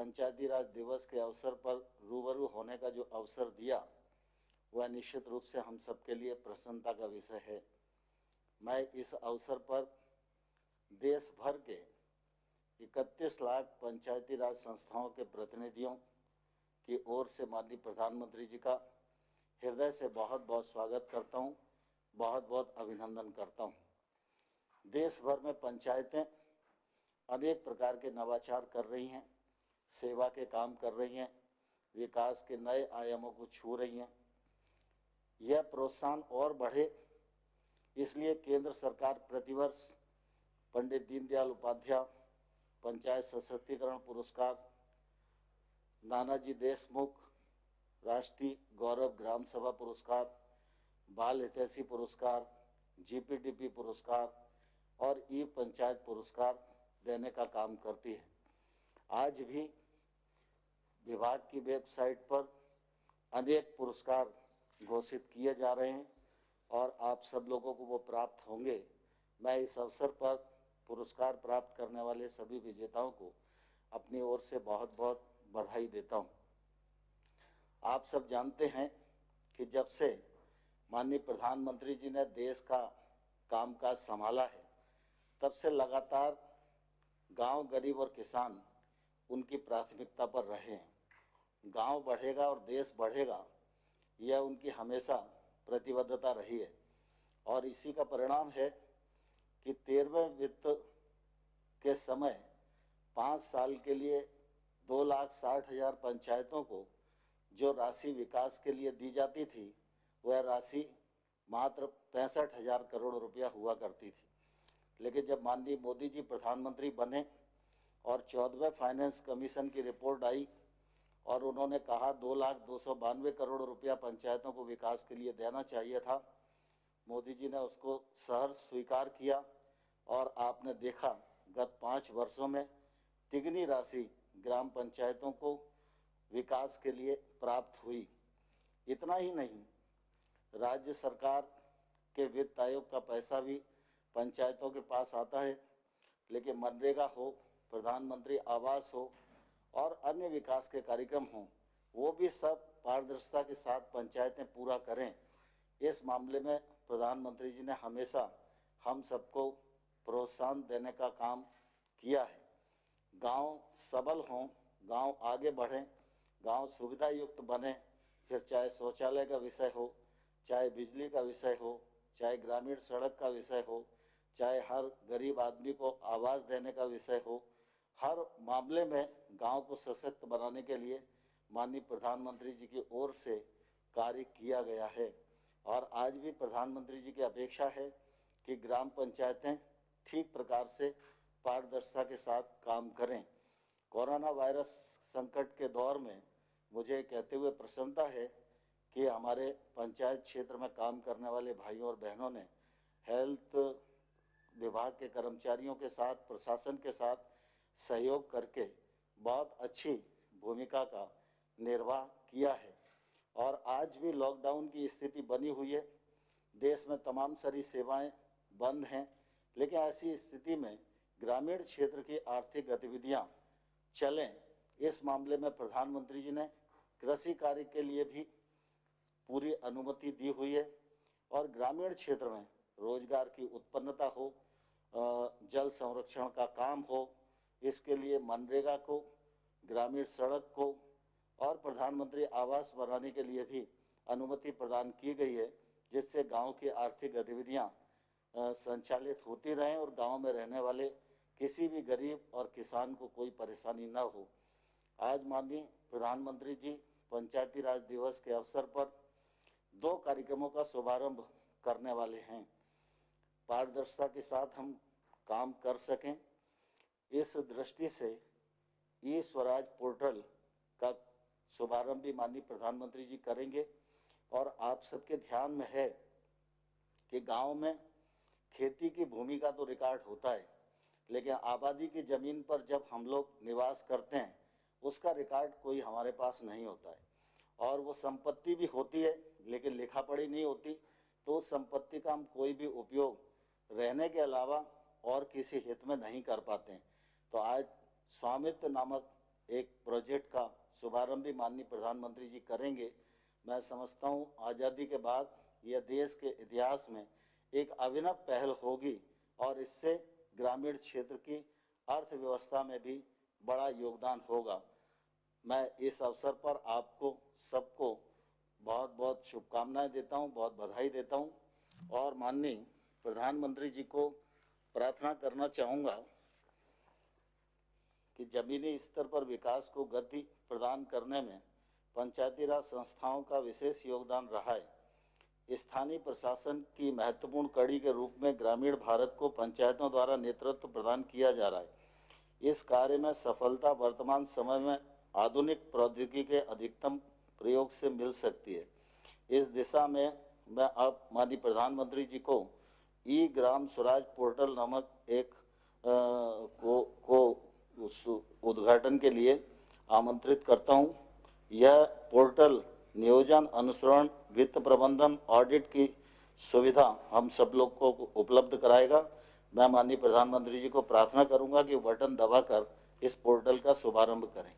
पंचायती राज दिवस के अवसर पर रूबरू होने का जो अवसर दिया, वह निश्चित रूप से हम सबके लिए प्रसन्नता का विषय है। मैं इस अवसर पर देश भर के 31 लाख पंचायती राज संस्थाओं के प्रतिनिधियों की ओर से माननीय प्रधानमंत्री जी का हृदय से बहुत बहुत स्वागत करता हूं, बहुत बहुत अभिनंदन करता हूं। देश भर में पंचायतें अनेक प्रकार के नवाचार कर रही हैं, सेवा के काम कर रही हैं, विकास के नए आयामों को छू रही हैं। यह प्रोत्साहन और बढ़े, इसलिए केंद्र सरकार प्रतिवर्ष पंडित दीनदयाल उपाध्याय पंचायत सशक्तिकरण पुरस्कार, नानाजी देशमुख राष्ट्रीय गौरव ग्राम सभा पुरस्कार, बाल हितैषी पुरस्कार, जीपीडीपी पुरस्कार और ई पंचायत पुरस्कार देने का काम करती है। आज भी विभाग की वेबसाइट पर अनेक पुरस्कार घोषित किए जा रहे हैं और आप सब लोगों को वो प्राप्त होंगे। मैं इस अवसर पर पुरस्कार प्राप्त करने वाले सभी विजेताओं को अपनी ओर से बहुत बहुत बधाई देता हूं। आप सब जानते हैं कि जब से माननीय प्रधानमंत्री जी ने देश का कामकाज संभाला है, तब से लगातार गांव, गरीब और किसान उनकी प्राथमिकता पर रहे हैं। गांव बढ़ेगा और देश बढ़ेगा, यह उनकी हमेशा प्रतिबद्धता रही है और इसी का परिणाम है कि 13वें वित्त के समय 5 साल के लिए 2,60,000 पंचायतों को जो राशि विकास के लिए दी जाती थी, वह राशि मात्र 65,000 करोड़ रुपया हुआ करती थी। लेकिन जब माननीय मोदी जी प्रधानमंत्री बने और 14वें फाइनेंस कमीशन की रिपोर्ट आई और उन्होंने कहा 2,02,92 करोड़ रुपया पंचायतों को विकास के लिए देना चाहिए था, मोदी जी ने उसको सहर्ष स्वीकार किया और आपने देखा गत 5 वर्षों में तिगनी राशि ग्राम पंचायतों को विकास के लिए प्राप्त हुई। इतना ही नहीं, राज्य सरकार के वित्त आयोग का पैसा भी पंचायतों के पास आता है, लेकिन मनरेगा हो, प्रधानमंत्री आवास हो और अन्य विकास के कार्यक्रम हों, वो भी सब पारदर्शिता के साथ पंचायतें पूरा करें। इस मामले में प्रधानमंत्री जी ने हमेशा हम सबको प्रोत्साहन देने का काम किया है। गांव सबल हों, गांव आगे बढ़ें, गांव सुविधा युक्त बने, फिर चाहे शौचालय का विषय हो, चाहे बिजली का विषय हो, चाहे ग्रामीण सड़क का विषय हो, चाहे हर गरीब आदमी को आवास देने का विषय हो, हर मामले में गांव को सशक्त बनाने के लिए माननीय प्रधानमंत्री जी की ओर से कार्य किया गया है। और आज भी प्रधानमंत्री जी की अपेक्षा है कि ग्राम पंचायतें ठीक प्रकार से पारदर्शिता के साथ काम करें। कोरोना वायरस संकट के दौर में मुझे कहते हुए प्रसन्नता है कि हमारे पंचायत क्षेत्र में काम करने वाले भाइयों और बहनों ने हेल्थ विभाग के कर्मचारियों के साथ, प्रशासन के साथ सहयोग करके बहुत अच्छी भूमिका का निर्वाह किया है। और आज भी लॉकडाउन की स्थिति बनी हुई है, देश में तमाम सारी सेवाएं बंद हैं, लेकिन ऐसी स्थिति में ग्रामीण क्षेत्र की आर्थिक गतिविधियां चलें, इस मामले में प्रधानमंत्री जी ने कृषि कार्य के लिए भी पूरी अनुमति दी हुई है और ग्रामीण क्षेत्र में रोजगार की उत्पन्नता हो, जल संरक्षण का काम हो, इसके लिए मनरेगा को, ग्रामीण सड़क को और प्रधानमंत्री आवास बनाने के लिए भी अनुमति प्रदान की गई है, जिससे गांव की आर्थिक गतिविधियां संचालित होती रहें और गांव में रहने वाले किसी भी गरीब और किसान को कोई परेशानी न हो। आज माननीय प्रधानमंत्री जी पंचायती राज दिवस के अवसर पर 2 कार्यक्रमों का शुभारंभ करने वाले हैं। पारदर्शिता के साथ हम काम कर सकें, इस दृष्टि से ई स्वराज पोर्टल का शुभारंभ भी माननीय प्रधानमंत्री जी करेंगे। और आप सबके ध्यान में है कि गांव में खेती की भूमि का तो रिकॉर्ड होता है, लेकिन आबादी की जमीन पर जब हम लोग निवास करते हैं, उसका रिकॉर्ड कोई हमारे पास नहीं होता है और वो संपत्ति भी होती है लेकिन लिखा पढ़ी नहीं होती, तो उस संपत्ति का हम कोई भी उपयोग रहने के अलावा और किसी हित में नहीं कर पाते हैं। तो आज स्वामित्व नामक एक प्रोजेक्ट का शुभारंभ भी माननीय प्रधानमंत्री जी करेंगे। मैं समझता हूं आज़ादी के बाद यह देश के इतिहास में एक अभिनव पहल होगी और इससे ग्रामीण क्षेत्र की अर्थव्यवस्था में भी बड़ा योगदान होगा। मैं इस अवसर पर आपको सबको बहुत बहुत शुभकामनाएं देता हूं, बहुत बधाई देता हूं और माननीय प्रधानमंत्री जी को प्रार्थना करना चाहूंगा कि जमीनी स्तर पर विकास को गति प्रदान करने में पंचायती राज संस्थाओं का विशेष योगदान रहा है। स्थानीय प्रशासन की महत्वपूर्ण कड़ी के रूप में ग्रामीण भारत को पंचायतों द्वारा नेतृत्व प्रदान किया जा रहा है। इस कार्य में सफलता वर्तमान समय में आधुनिक प्रौद्योगिकी के अधिकतम प्रयोग से मिल सकती है। इस दिशा में मैं अब माननीय प्रधानमंत्री जी को ई ग्राम स्वराज पोर्टल नामक एक उद्घाटन के लिए आमंत्रित करता हूं। यह पोर्टल नियोजन, अनुसरण, वित्त प्रबंधन, ऑडिट की सुविधा हम सब लोग को उपलब्ध कराएगा। मैं माननीय प्रधानमंत्री जी को प्रार्थना करूंगा कि बटन दबाकर इस पोर्टल का शुभारंभ करें।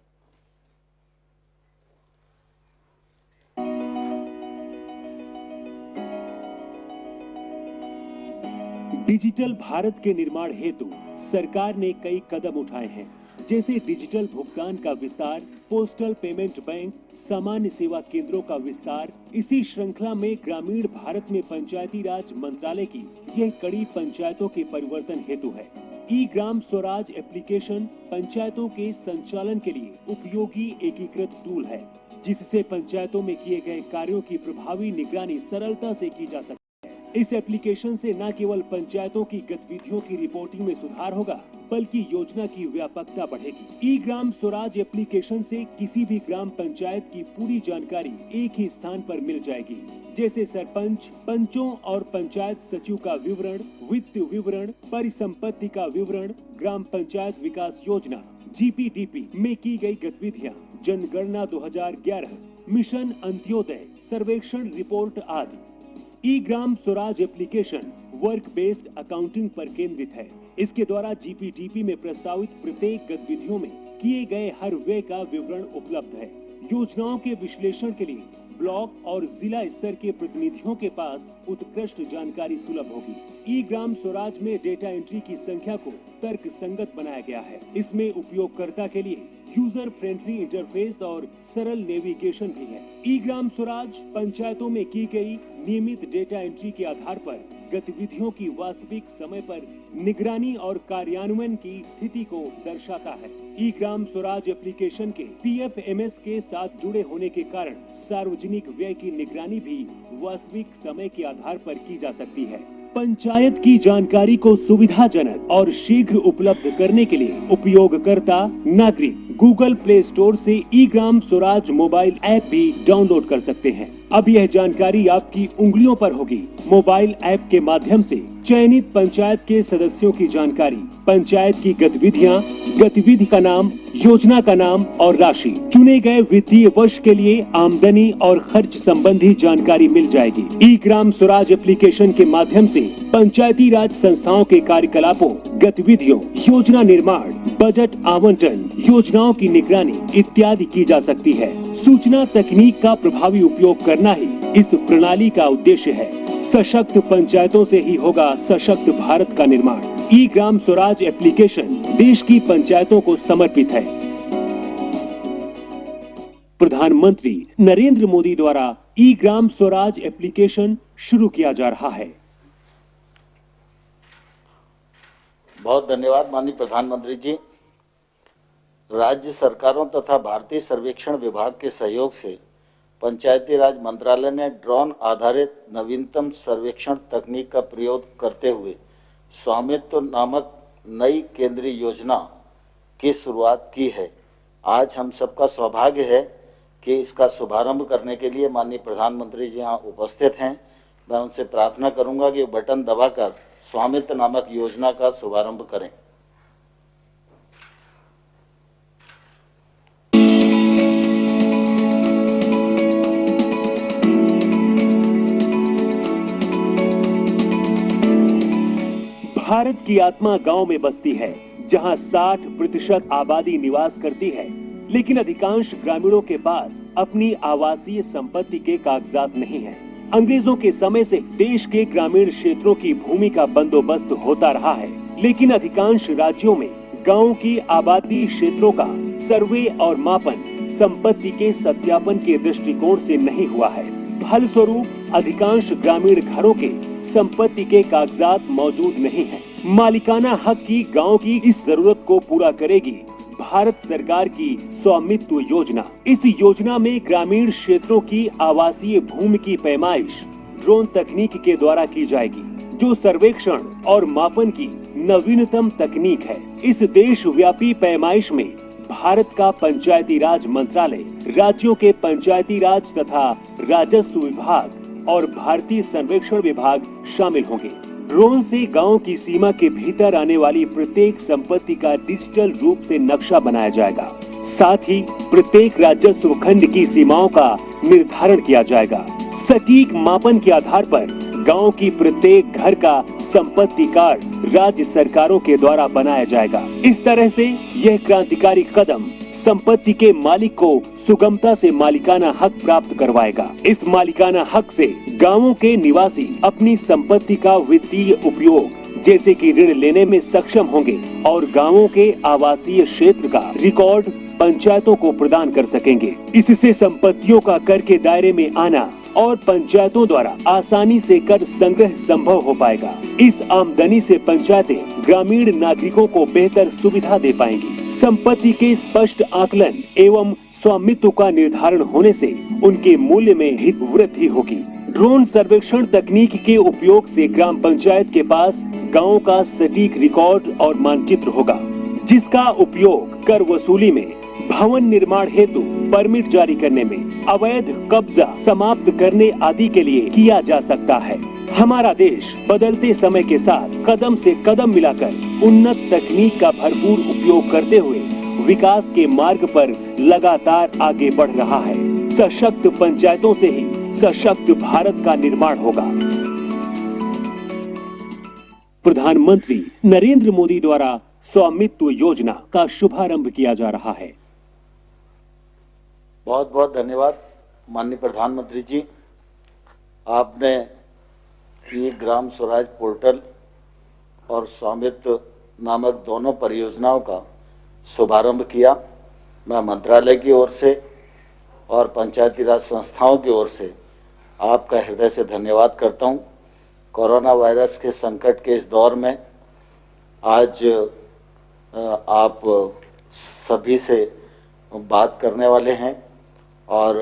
डिजिटल भारत के निर्माण हेतु सरकार ने कई कदम उठाए हैं, जैसे डिजिटल भुगतान का विस्तार, पोस्टल पेमेंट बैंक, सामान्य सेवा केंद्रों का विस्तार। इसी श्रृंखला में ग्रामीण भारत में पंचायती राज मंत्रालय की यह कड़ी पंचायतों के परिवर्तन हेतु है। ई ग्राम स्वराज एप्लीकेशन पंचायतों के संचालन के लिए उपयोगी एकीकृत टूल है, जिससे पंचायतों में किए गए कार्यों की प्रभावी निगरानी सरलता से की जा सकती है। इस एप्लीकेशन से न केवल पंचायतों की गतिविधियों की रिपोर्टिंग में सुधार होगा, बल्कि योजना की व्यापकता बढ़ेगी। ई ग्राम स्वराज एप्लीकेशन से किसी भी ग्राम पंचायत की पूरी जानकारी एक ही स्थान पर मिल जाएगी, जैसे सरपंच, पंचों और पंचायत सचिव का विवरण, वित्त विवरण, परिसंपत्ति का विवरण, ग्राम पंचायत विकास योजना GPDP में की गई गतिविधियां, जनगणना 2011, मिशन अंत्योदय, सर्वेक्षण रिपोर्ट आदि। E Gram Swaraj application work based accounting पर केंद्रित है। इसके द्वारा GPDP में प्रस्तावित प्रत्येक गतिविधियों में किए गए हर व्यय का विवरण उपलब्ध है। योजनाओं के विश्लेषण के लिए ब्लॉक और जिला स्तर के प्रतिनिधियों के पास उत्कृष्ट जानकारी सुलभ होगी। ई ग्राम स्वराज में डेटा एंट्री की संख्या को तर्क संगत बनाया गया है। इसमें उपयोगकर्ता के लिए यूजर फ्रेंडली इंटरफेस और सरल नेविगेशन भी है। ई ग्राम स्वराज पंचायतों में की गई नियमित डेटा एंट्री के आधार पर गतिविधियों की वास्तविक समय पर निगरानी और कार्यान्वयन की स्थिति को दर्शाता है। ई ग्राम स्वराज एप्लीकेशन के PFMS के साथ जुड़े होने के कारण सार्वजनिक व्यय की निगरानी भी वास्तविक समय के आधार पर की जा सकती है। पंचायत की जानकारी को सुविधाजनक और शीघ्र उपलब्ध करने के लिए उपयोगकर्ता नागरिक गूगल प्ले स्टोर से ई ग्राम स्वराज मोबाइल ऐप भी डाउनलोड कर सकते हैं। अब यह जानकारी आपकी उंगलियों पर होगी। मोबाइल ऐप के माध्यम से चयनित पंचायत के सदस्यों की जानकारी, पंचायत की गतिविधियां, गतिविधि का नाम, योजना का नाम और राशि, चुने गए वित्तीय वर्ष के लिए आमदनी और खर्च संबंधी जानकारी मिल जाएगी। ई ग्राम स्वराज एप्लीकेशन के माध्यम से पंचायती राज संस्थाओं के कार्यकलापों, गतिविधियों, योजना निर्माण, बजट आवंटन, योजनाओं की निगरानी इत्यादि की जा सकती है। सूचना तकनीक का प्रभावी उपयोग करना ही इस प्रणाली का उद्देश्य है। सशक्त पंचायतों से ही होगा सशक्त भारत का निर्माण। ई ग्राम स्वराज एप्लीकेशन देश की पंचायतों को समर्पित है। प्रधानमंत्री नरेंद्र मोदी द्वारा ई ग्राम स्वराज एप्लीकेशन शुरू किया जा रहा है। बहुत धन्यवाद माननीय प्रधानमंत्री जी। राज्य सरकारों तथा भारतीय सर्वेक्षण विभाग के सहयोग से पंचायती राज मंत्रालय ने ड्रोन आधारित नवीनतम सर्वेक्षण तकनीक का प्रयोग करते हुए स्वामित्व नामक नई केंद्रीय योजना की शुरुआत की है। आज हम सबका सौभाग्य है कि इसका शुभारंभ करने के लिए माननीय प्रधानमंत्री जी यहाँ उपस्थित हैं। मैं उनसे प्रार्थना करूंगा कि बटन दबाकर स्वामित्व नामक योजना का शुभारंभ करें। भारत की आत्मा गांव में बसती है, जहां 60% आबादी निवास करती है। लेकिन अधिकांश ग्रामीणों के पास अपनी आवासीय संपत्ति के कागजात नहीं हैं। अंग्रेजों के समय से देश के ग्रामीण क्षेत्रों की भूमि का बंदोबस्त होता रहा है, लेकिन अधिकांश राज्यों में गाँव की आबादी क्षेत्रों का सर्वे और मापन संपत्ति के सत्यापन के दृष्टिकोण से नहीं हुआ है। फलस्वरूप अधिकांश ग्रामीण घरों के संपत्ति के कागजात मौजूद नहीं हैं। मालिकाना हक की गांव की इस जरूरत को पूरा करेगी भारत सरकार की स्वामित्व योजना। इस योजना में ग्रामीण क्षेत्रों की आवासीय भूमि की पैमाइश ड्रोन तकनीक के द्वारा की जाएगी, जो सर्वेक्षण और मापन की नवीनतम तकनीक है। इस देशव्यापी पैमाइश में भारत का पंचायती राज मंत्रालय, राज्यों के पंचायती राज तथा राजस्व विभाग और भारतीय सर्वेक्षण विभाग शामिल होंगे। ड्रोन से गांव की सीमा के भीतर आने वाली प्रत्येक संपत्ति का डिजिटल रूप से नक्शा बनाया जाएगा। साथ ही प्रत्येक राजस्व खंड की सीमाओं का निर्धारण किया जाएगा। सटीक मापन के आधार पर गांव की प्रत्येक घर का संपत्ति कार्ड राज्य सरकारों के द्वारा बनाया जाएगा। इस तरह से यह क्रांतिकारी कदम संपत्ति के मालिक को सुगमता से मालिकाना हक प्राप्त करवाएगा। इस मालिकाना हक से गांवों के निवासी अपनी संपत्ति का वित्तीय उपयोग जैसे कि ऋण लेने में सक्षम होंगे और गांवों के आवासीय क्षेत्र का रिकॉर्ड पंचायतों को प्रदान कर सकेंगे। इससे संपत्तियों का कर के दायरे में आना और पंचायतों द्वारा आसानी से कर संग्रह संभव हो पाएगा। इस आमदनी से पंचायतें ग्रामीण नागरिकों को बेहतर सुविधा दे पाएंगी। संपत्ति के स्पष्ट आकलन एवं स्वामित्व का निर्धारण होने से उनके मूल्य में हित वृद्धि होगी। ड्रोन सर्वेक्षण तकनीक के उपयोग से ग्राम पंचायत के पास गांव का सटीक रिकॉर्ड और मानचित्र होगा, जिसका उपयोग कर वसूली में, भवन निर्माण हेतु परमिट जारी करने में, अवैध कब्जा समाप्त करने आदि के लिए किया जा सकता है। हमारा देश बदलते समय के साथ कदम से कदम मिलाकर उन्नत तकनीक का भरपूर उपयोग करते हुए विकास के मार्ग पर लगातार आगे बढ़ रहा है। सशक्त पंचायतों से ही सशक्त भारत का निर्माण होगा। प्रधानमंत्री नरेंद्र मोदी द्वारा स्वामित्व योजना का शुभारंभ किया जा रहा है। बहुत बहुत धन्यवाद माननीय प्रधानमंत्री जी। आपने ये ग्राम स्वराज पोर्टल और स्वामित्व नामक दोनों परियोजनाओं का शुभारंभ किया। मैं मंत्रालय की ओर से और पंचायती राज संस्थाओं की ओर से आपका हृदय से धन्यवाद करता हूं। कोरोना वायरस के संकट के इस दौर में आज आप सभी से बात करने वाले हैं और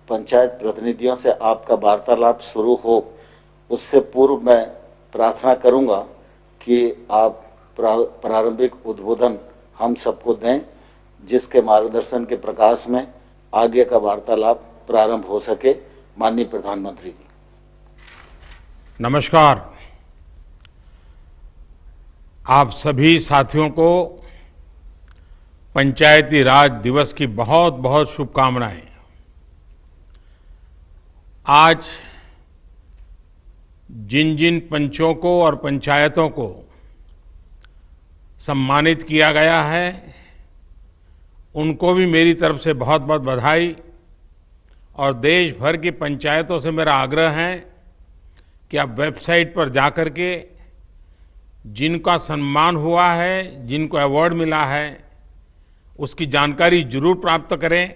पंचायत प्रतिनिधियों से आपका वार्तालाप शुरू हो, उससे पूर्व मैं प्रार्थना करूंगा कि आप प्रारंभिक उद्बोधन हम सबको दें, जिसके मार्गदर्शन के प्रकाश में आगे का वार्तालाप प्रारंभ हो सके। माननीय प्रधानमंत्री जी। नमस्कार। आप सभी साथियों को पंचायती राज दिवस की बहुत बहुत शुभकामनाएं। आज जिन जिन पंचों को और पंचायतों को सम्मानित किया गया है, उनको भी मेरी तरफ से बहुत बहुत बधाई। और देश भर की पंचायतों से मेरा आग्रह है कि आप वेबसाइट पर जाकर के जिनका सम्मान हुआ है, जिनको अवार्ड मिला है, उसकी जानकारी जरूर प्राप्त करें।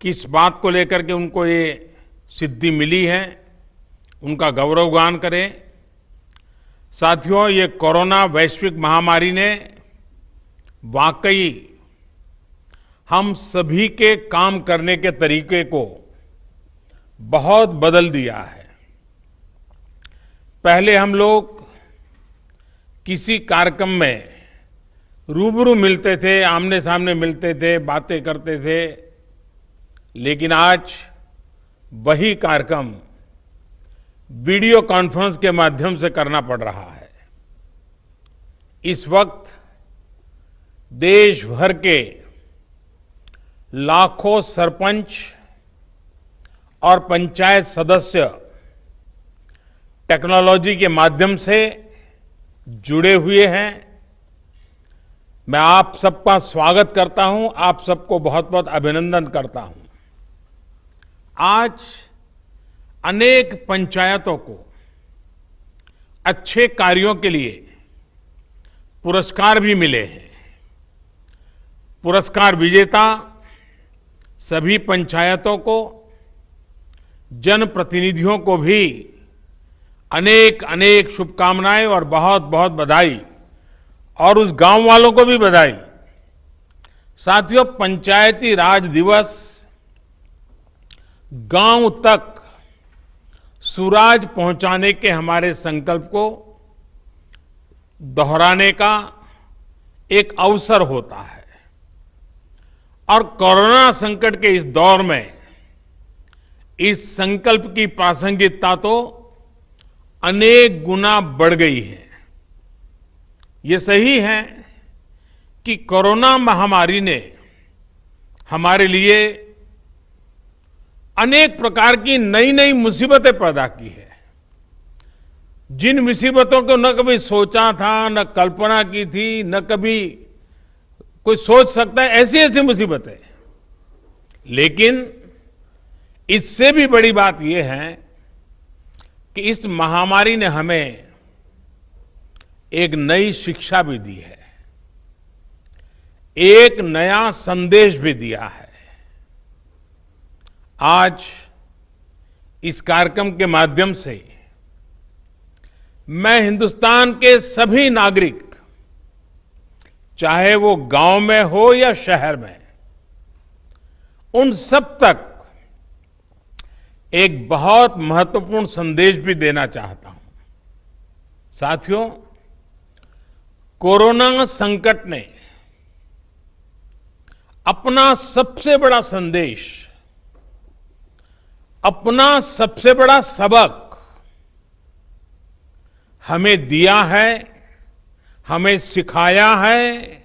किस बात को लेकर के उनको ये सिद्धि मिली है, उनका गौरवगान करें। साथियों, ये कोरोना वैश्विक महामारी ने वाकई हम सभी के काम करने के तरीके को बहुत बदल दिया है। पहले हम लोग किसी कार्यक्रम में रूबरू मिलते थे, आमने सामने मिलते थे, बातें करते थे, लेकिन आज वही कार्यक्रम वीडियो कॉन्फ्रेंस के माध्यम से करना पड़ रहा है। इस वक्त देश भर के लाखों सरपंच और पंचायत सदस्य टेक्नोलॉजी के माध्यम से जुड़े हुए हैं। मैं आप सबका स्वागत करता हूं, आप सबको बहुत बहुत अभिनंदन करता हूं। आज अनेक पंचायतों को अच्छे कार्यों के लिए पुरस्कार भी मिले हैं। पुरस्कार विजेता सभी पंचायतों को, जनप्रतिनिधियों को भी अनेक अनेक शुभकामनाएं और बहुत बहुत बधाई, और उस गांव वालों को भी बधाई। साथियों, पंचायती राज दिवस गांव तक सुराज पहुंचाने के हमारे संकल्प को दोहराने का एक अवसर होता है, और कोरोना संकट के इस दौर में इस संकल्प की प्रासंगिकता तो अनेक गुना बढ़ गई है। ये सही है कि कोरोना महामारी ने हमारे लिए अनेक प्रकार की नई नई मुसीबतें पैदा की है। जिन मुसीबतों को न कभी सोचा था, न कल्पना की थी, न कभी कोई सोच सकता है, ऐसी ऐसी मुसीबतें। लेकिन इससे भी बड़ी बात यह है कि इस महामारी ने हमें एक नई शिक्षा भी दी है, एक नया संदेश भी दिया है। आज इस कार्यक्रम के माध्यम से मैं हिंदुस्तान के सभी नागरिक, चाहे वो गांव में हो या शहर में, उन सब तक एक बहुत महत्वपूर्ण संदेश भी देना चाहता हूं। साथियों, कोरोना संकट ने अपना सबसे बड़ा संदेश, अपना सबसे बड़ा सबक हमें दिया है, हमें सिखाया है,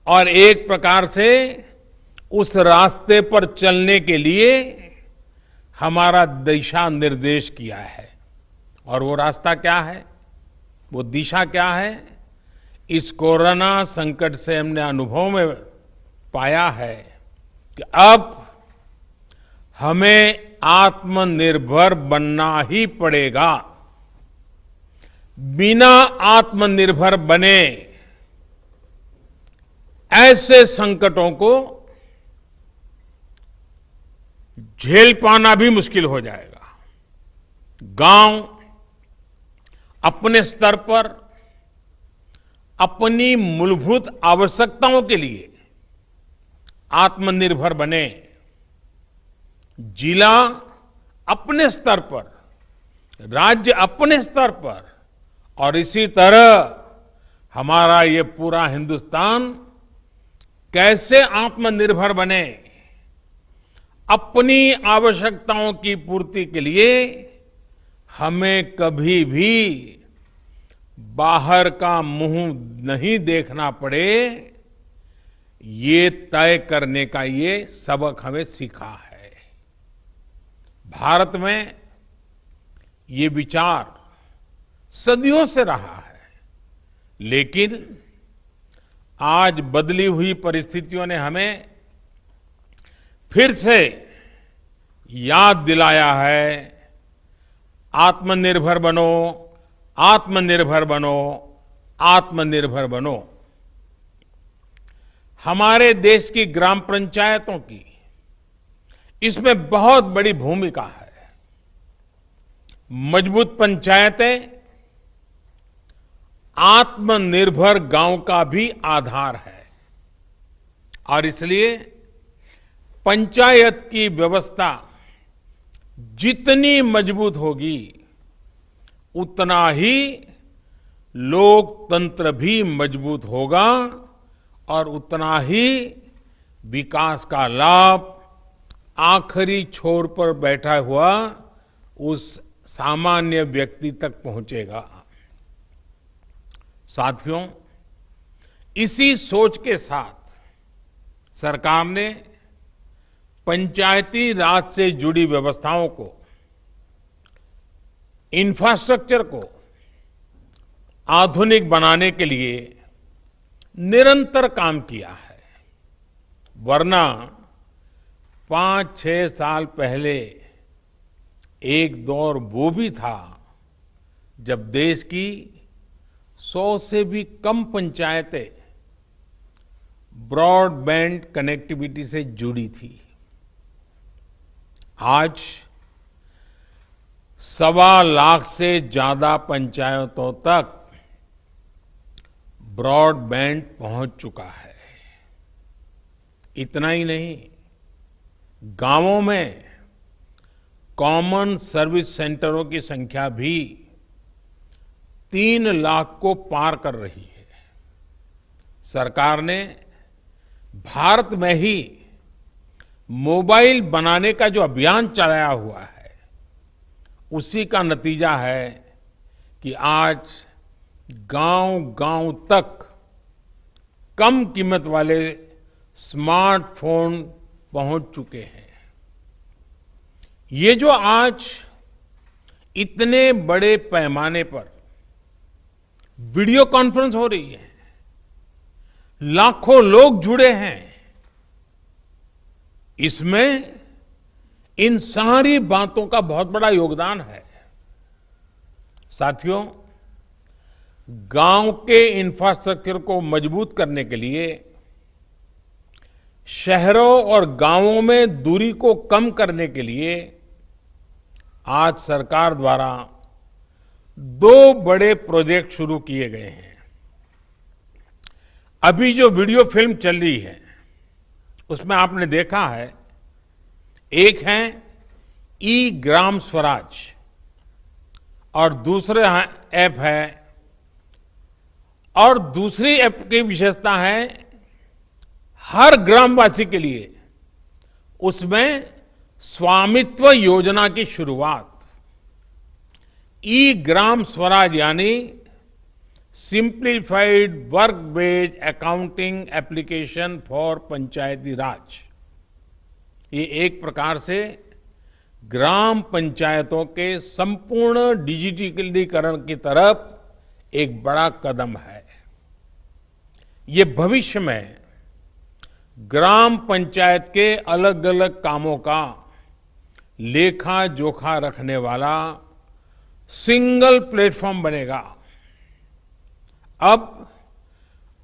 और एक प्रकार से उस रास्ते पर चलने के लिए हमारा दिशा निर्देश किया है। और वो रास्ता क्या है, वो दिशा क्या है? इस कोरोना संकट से हमने अनुभव में पाया है कि अब हमें आत्मनिर्भर बनना ही पड़ेगा। बिना आत्मनिर्भर बने ऐसे संकटों को झेल पाना भी मुश्किल हो जाएगा। गांव अपने स्तर पर अपनी मूलभूत आवश्यकताओं के लिए आत्मनिर्भर बने, जिला अपने स्तर पर, राज्य अपने स्तर पर, और इसी तरह हमारा ये पूरा हिंदुस्तान कैसे आत्मनिर्भर बने, अपनी आवश्यकताओं की पूर्ति के लिए हमें कभी भी बाहर का मुंह नहीं देखना पड़े, ये तय करने का ये सबक हमें सीखा है। भारत में ये विचार सदियों से रहा है, लेकिन आज बदली हुई परिस्थितियों ने हमें फिर से याद दिलाया है, आत्मनिर्भर बनो, आत्मनिर्भर बनो, आत्मनिर्भर बनो। हमारे देश की ग्राम पंचायतों की इसमें बहुत बड़ी भूमिका है। मजबूत पंचायतें आत्मनिर्भर गांव का भी आधार है, और इसलिए पंचायत की व्यवस्था जितनी मजबूत होगी, उतना ही लोकतंत्र भी मजबूत होगा, और उतना ही विकास का लाभ आखिरी छोर पर बैठा हुआ उस सामान्य व्यक्ति तक पहुंचेगा। साथियों, इसी सोच के साथ सरकार ने पंचायती राज से जुड़ी व्यवस्थाओं को, इंफ्रास्ट्रक्चर को आधुनिक बनाने के लिए निरंतर काम किया है। वरना 5-6 साल पहले एक दौर वो भी था जब देश की 100 से भी कम पंचायतें ब्रॉडबैंड कनेक्टिविटी से जुड़ी थी। आज 1.25 लाख से ज्यादा पंचायतों तक ब्रॉडबैंड पहुंच चुका है। इतना ही नहीं, गांवों में कॉमन सर्विस सेंटरों की संख्या भी 3 लाख को पार कर रही है। सरकार ने भारत में ही मोबाइल बनाने का जो अभियान चलाया हुआ है, उसी का नतीजा है कि आज गांव-गांव तक कम कीमत वाले स्मार्टफोन पहुंच चुके हैं। ये जो आज इतने बड़े पैमाने पर वीडियो कॉन्फ्रेंस हो रही है, लाखों लोग जुड़े हैं, इसमें इन सारी बातों का बहुत बड़ा योगदान है। साथियों, गांव के इंफ्रास्ट्रक्चर को मजबूत करने के लिए, शहरों और गांवों में दूरी को कम करने के लिए आज सरकार द्वारा 2 बड़े प्रोजेक्ट शुरू किए गए हैं। अभी जो वीडियो फिल्म चल रही है, उसमें आपने देखा है, एक है ई ग्राम स्वराज और दूसरा ऐप है, और दूसरी ऐप की विशेषता है हर ग्रामवासी के लिए उसमें स्वामित्व योजना की शुरुआत। ई ग्राम स्वराज यानी simplified work based accounting application for Panchayati Raj. ये एक प्रकार से ग्राम पंचायतों के संपूर्ण डिजिटलीकरण की तरफ एक बड़ा कदम है। ये भविष्य में ग्राम पंचायत के अलग अलग कामों का लेखा जोखा रखने वाला सिंगल प्लेटफॉर्म बनेगा। अब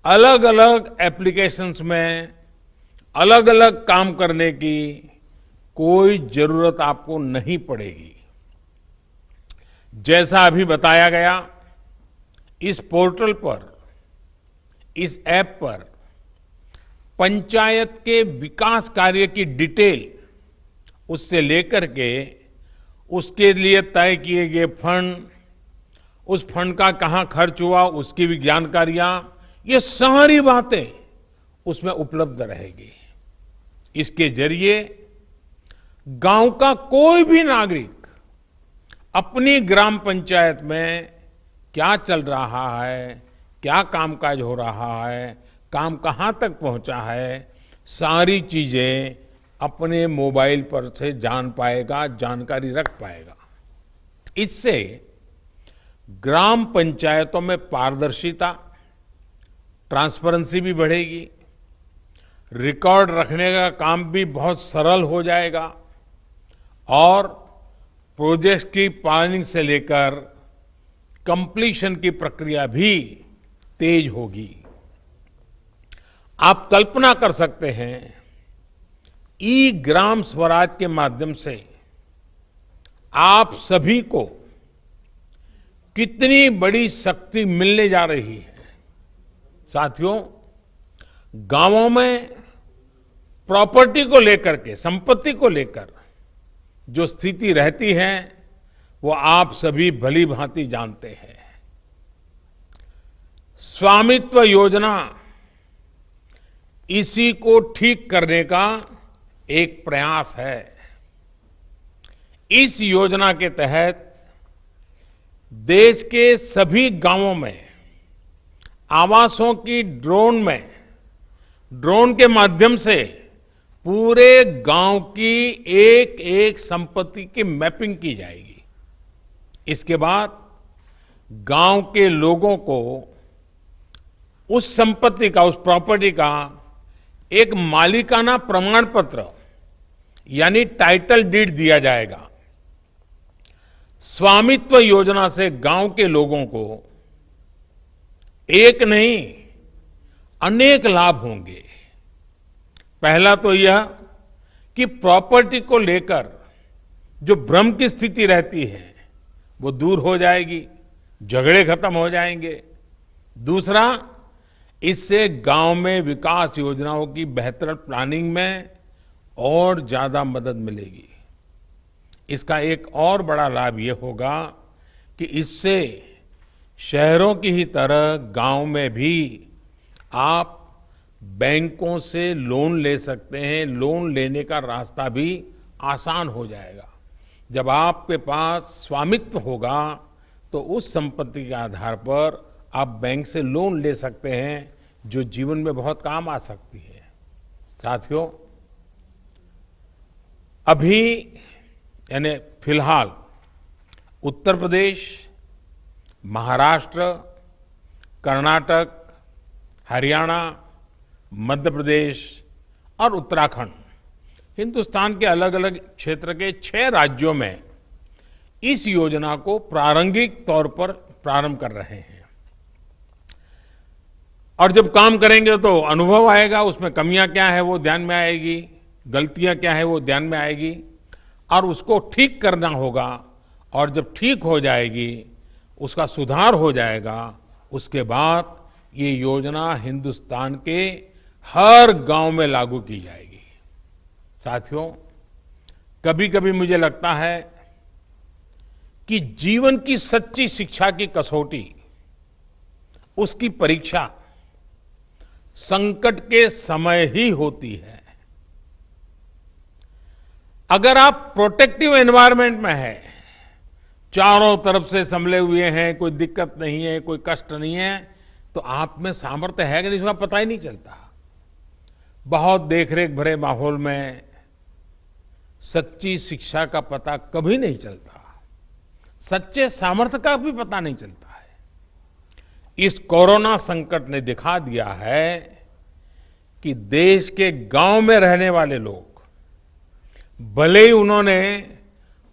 अलग अलग एप्लीकेशंस में अलग अलग काम करने की कोई जरूरत आपको नहीं पड़ेगी। जैसा अभी बताया गया, इस पोर्टल पर, इस ऐप पर पंचायत के विकास कार्य की डिटेल, उससे लेकर के उसके लिए तय किए गए फंड, उस फंड का कहां खर्च हुआ उसकी भी जानकारियां, ये सारी बातें उसमें उपलब्ध रहेगी। इसके जरिए गांव का कोई भी नागरिक अपनी ग्राम पंचायत में क्या चल रहा है, क्या कामकाज हो रहा है, काम कहां तक पहुंचा है, सारी चीजें अपने मोबाइल पर से जान पाएगा, जानकारी रख पाएगा। इससे ग्राम पंचायतों में पारदर्शिता, ट्रांसपेरेंसी भी बढ़ेगी, रिकॉर्ड रखने का काम भी बहुत सरल हो जाएगा और प्रोजेक्ट की प्लानिंग से लेकर कंप्लीशन की प्रक्रिया भी तेज होगी। आप कल्पना कर सकते हैं, ई ग्राम स्वराज के माध्यम से आप सभी को कितनी बड़ी शक्ति मिलने जा रही है। साथियों, गांवों में प्रॉपर्टी को लेकर के, संपत्ति को लेकर जो स्थिति रहती है, वो आप सभी भली भांति जानते हैं। स्वामित्व योजना इसी को ठीक करने का एक प्रयास है। इस योजना के तहत देश के सभी गांवों में आवासों की ड्रोन के माध्यम से पूरे गांव की एक एक संपत्ति की मैपिंग की जाएगी। इसके बाद गांव के लोगों को उस संपत्ति का, उस प्रॉपर्टी का एक मालिकाना प्रमाण पत्र यानी टाइटल डीड दिया जाएगा। स्वामित्व योजना से गांव के लोगों को एक नहीं अनेक लाभ होंगे। पहला तो यह कि प्रॉपर्टी को लेकर जो भ्रम की स्थिति रहती है वो दूर हो जाएगी, झगड़े खत्म हो जाएंगे। दूसरा, इससे गांव में विकास योजनाओं की बेहतर प्लानिंग में और ज्यादा मदद मिलेगी। इसका एक और बड़ा लाभ ये होगा कि इससे शहरों की ही तरह गांव में भी आप बैंकों से लोन ले सकते हैं। लोन लेने का रास्ता भी आसान हो जाएगा। जब आपके पास स्वामित्व होगा तो उस संपत्ति के आधार पर आप बैंक से लोन ले सकते हैं, जो जीवन में बहुत काम आ सकती है। साथियों, अभी यानी फिलहाल उत्तर प्रदेश, महाराष्ट्र, कर्नाटक, हरियाणा, मध्य प्रदेश और उत्तराखंड, हिंदुस्तान के अलग अलग क्षेत्र के 6 राज्यों में इस योजना को प्रारंभिक तौर पर प्रारंभ कर रहे हैं। और जब काम करेंगे तो अनुभव आएगा, उसमें कमियां क्या है वो ध्यान में आएगी, गलतियां क्या है वो ध्यान में आएगी और उसको ठीक करना होगा। और जब ठीक हो जाएगी, उसका सुधार हो जाएगा, उसके बाद ये योजना हिंदुस्तान के हर गांव में लागू की जाएगी। साथियों, कभी कभी मुझे लगता है कि जीवन की सच्ची शिक्षा की कसौटी, उसकी परीक्षा संकट के समय ही होती है। अगर आप प्रोटेक्टिव एनवायरनमेंट में हैं, चारों तरफ से संभले हुए हैं, कोई दिक्कत नहीं है, कोई कष्ट नहीं है, तो आप में सामर्थ्य है कि नहीं इसका पता ही नहीं चलता। बहुत देखरेख भरे माहौल में सच्ची शिक्षा का पता कभी नहीं चलता, सच्चे सामर्थ्य का भी पता नहीं चलता है। इस कोरोना संकट ने दिखा दिया है कि देश के गांव में रहने वाले लोग, भले ही उन्होंने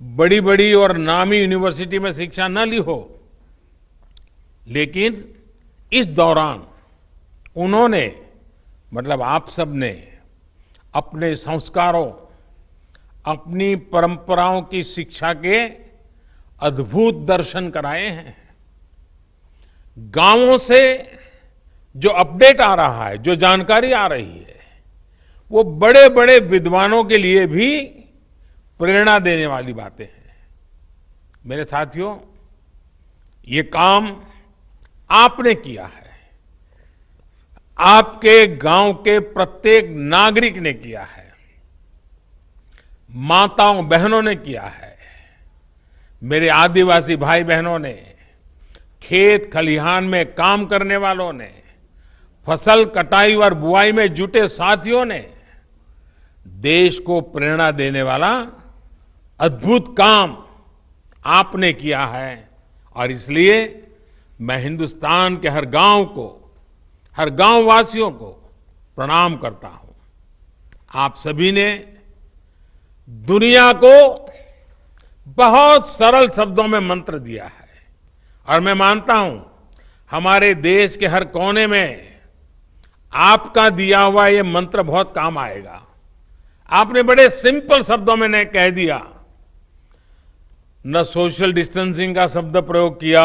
बड़ी बड़ी और नामी यूनिवर्सिटी में शिक्षा न ली हो, लेकिन इस दौरान उन्होंने, मतलब आप सबने, अपने संस्कारों, अपनी परंपराओं की शिक्षा के अद्भुत दर्शन कराए हैं। गांवों से जो अपडेट आ रहा है, जो जानकारी आ रही है, वो बड़े बड़े विद्वानों के लिए भी प्रेरणा देने वाली बातें हैं। मेरे साथियों, ये काम आपने किया है, आपके गांव के प्रत्येक नागरिक ने किया है, माताओं बहनों ने किया है, मेरे आदिवासी भाई बहनों ने, खेत खलिहान में काम करने वालों ने, फसल कटाई और बुआई में जुटे साथियों ने देश को प्रेरणा देने वाला अद्भुत काम आपने किया है। और इसलिए मैं हिंदुस्तान के हर गांव को, हर गांव वासियों को प्रणाम करता हूं। आप सभी ने दुनिया को बहुत सरल शब्दों में मंत्र दिया है और मैं मानता हूं हमारे देश के हर कोने में आपका दिया हुआ ये मंत्र बहुत काम आएगा। आपने बड़े सिंपल शब्दों में ने कह दिया, न सोशल डिस्टेंसिंग का शब्द प्रयोग किया,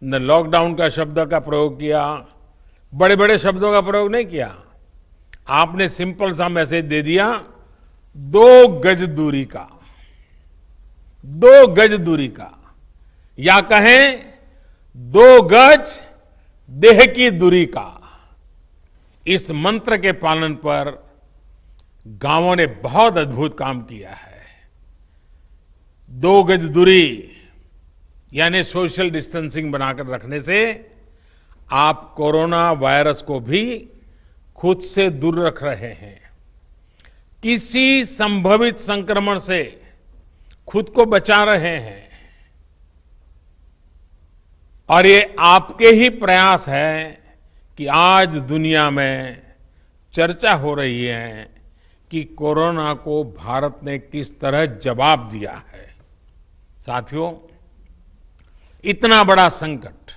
न लॉकडाउन का शब्द का प्रयोग किया, बड़े बड़े शब्दों का प्रयोग नहीं किया। आपने सिंपल सा मैसेज दे दिया, 2 गज दूरी का, 2 गज दूरी का, या कहें 2 गज देह की दूरी का। इस मंत्र के पालन पर गांवों ने बहुत अद्भुत काम किया है। 2 गज दूरी यानी सोशल डिस्टेंसिंग बनाकर रखने से आप कोरोना वायरस को भी खुद से दूर रख रहे हैं। किसी संभवित संक्रमण से खुद को बचा रहे हैं। और ये आपके ही प्रयास है कि आज दुनिया में चर्चा हो रही है कि कोरोना को भारत ने किस तरह जवाब दिया है। साथियों, इतना बड़ा संकट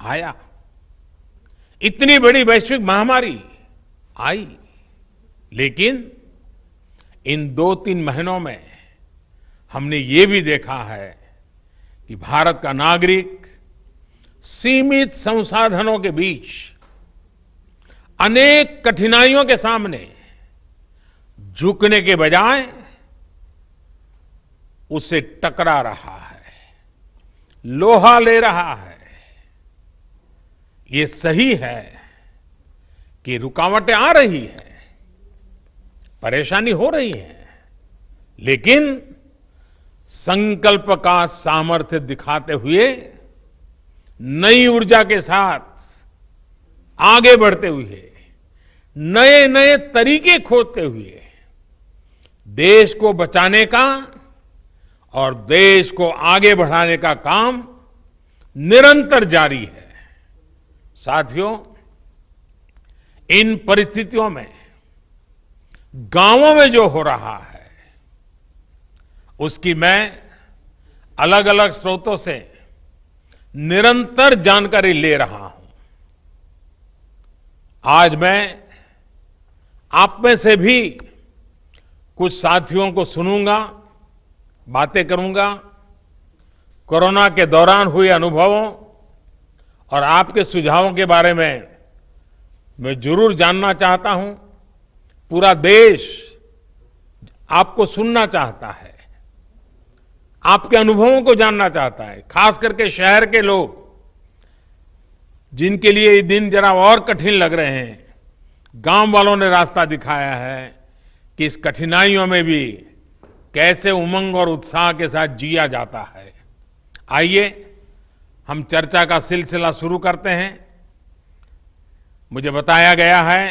आया, इतनी बड़ी वैश्विक महामारी आई, लेकिन इन 2-3 महीनों में हमने ये भी देखा है कि भारत का नागरिक सीमित संसाधनों के बीच अनेक कठिनाइयों के सामने झुकने के बजाय उससे टकरा रहा है, लोहा ले रहा है। ये सही है कि रुकावटें आ रही हैं, परेशानी हो रही है, लेकिन संकल्प का सामर्थ्य दिखाते हुए नई ऊर्जा के साथ आगे बढ़ते हुए, नए नए तरीके खोजते हुए देश को बचाने का और देश को आगे बढ़ाने का काम निरंतर जारी है। साथियों, इन परिस्थितियों में गांवों में जो हो रहा है उसकी मैं अलग अलग स्रोतों से निरंतर जानकारी ले रहा हूं। आज मैं आप में से भी कुछ साथियों को सुनूंगा, बातें करूंगा, कोरोना के दौरान हुए अनुभवों और आपके सुझावों के बारे में मैं जरूर जानना चाहता हूं। पूरा देश आपको सुनना चाहता है, आपके अनुभवों को जानना चाहता है, खास करके शहर के लोग जिनके लिए ये दिन जरा और कठिन लग रहे हैं। गांव वालों ने रास्ता दिखाया है कि इस कठिनाइयों में भी कैसे उमंग और उत्साह के साथ जिया जाता है। आइए हम चर्चा का सिलसिला शुरू करते हैं। मुझे बताया गया है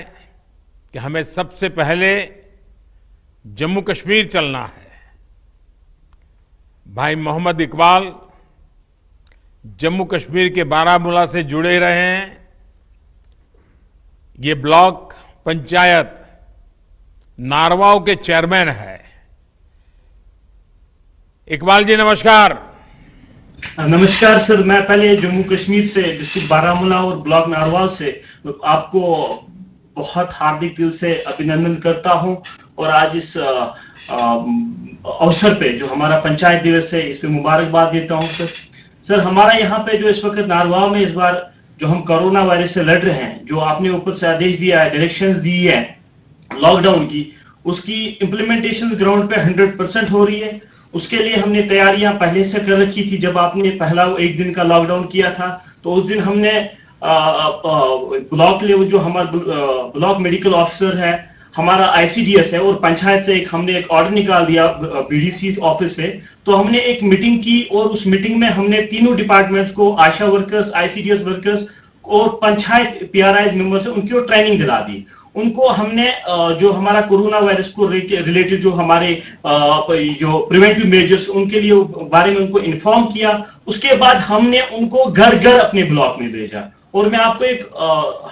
कि हमें सबसे पहले जम्मू कश्मीर चलना है। भाई मोहम्मद इकबाल जम्मू कश्मीर के बारामूला से जुड़े रहे हैं। ये ब्लॉक पंचायत नारवाव के चेयरमैन है। इकबाल जी नमस्कार। नमस्कार सर, मैं पहले जम्मू कश्मीर से डिस्ट्रिक्ट बारामूला और ब्लॉक नारवाव से आपको बहुत हार्दिक दिल से अभिनंदन करता हूं और आज इस अवसर पे जो हमारा पंचायत दिवस है इस पे मुबारकबाद देता हूं सर। सर, हमारा यहाँ पे जो इस वक्त नारवाव में इस बार जो हम कोरोना वायरस से लड़ रहे हैं, जो आपने ऊपर से आदेश दिया है, डायरेक्शंस दी है लॉकडाउन की, उसकी इंप्लीमेंटेशन ग्राउंड पे 100% हो रही है। उसके लिए हमने तैयारियां पहले से कर रखी थी। जब आपने पहला 1 दिन का लॉकडाउन किया था तो उस दिन हमने ब्लॉक लेवल जो हमारा ब्लॉक मेडिकल ऑफिसर है, हमारा आईसीडीएस है और पंचायत से हमने एक ऑर्डर निकाल दिया बीडीसी ऑफिस से। तो हमने एक मीटिंग की और उस मीटिंग में हमने तीनों डिपार्टमेंट्स को, आशा वर्कर्स, आईसीडीएस वर्कर्स और पंचायत पीआरआई मेंबर्स, उनको ट्रेनिंग दिला दी। उनको हमने जो हमारा कोरोना वायरस को रिलेटेड जो हमारे जो प्रिवेंटिव मेजर्स उनके लिए बारे में उनको इन्फॉर्म किया। उसके बाद हमने उनको घर घर अपने ब्लॉक में भेजा। और मैं आपको एक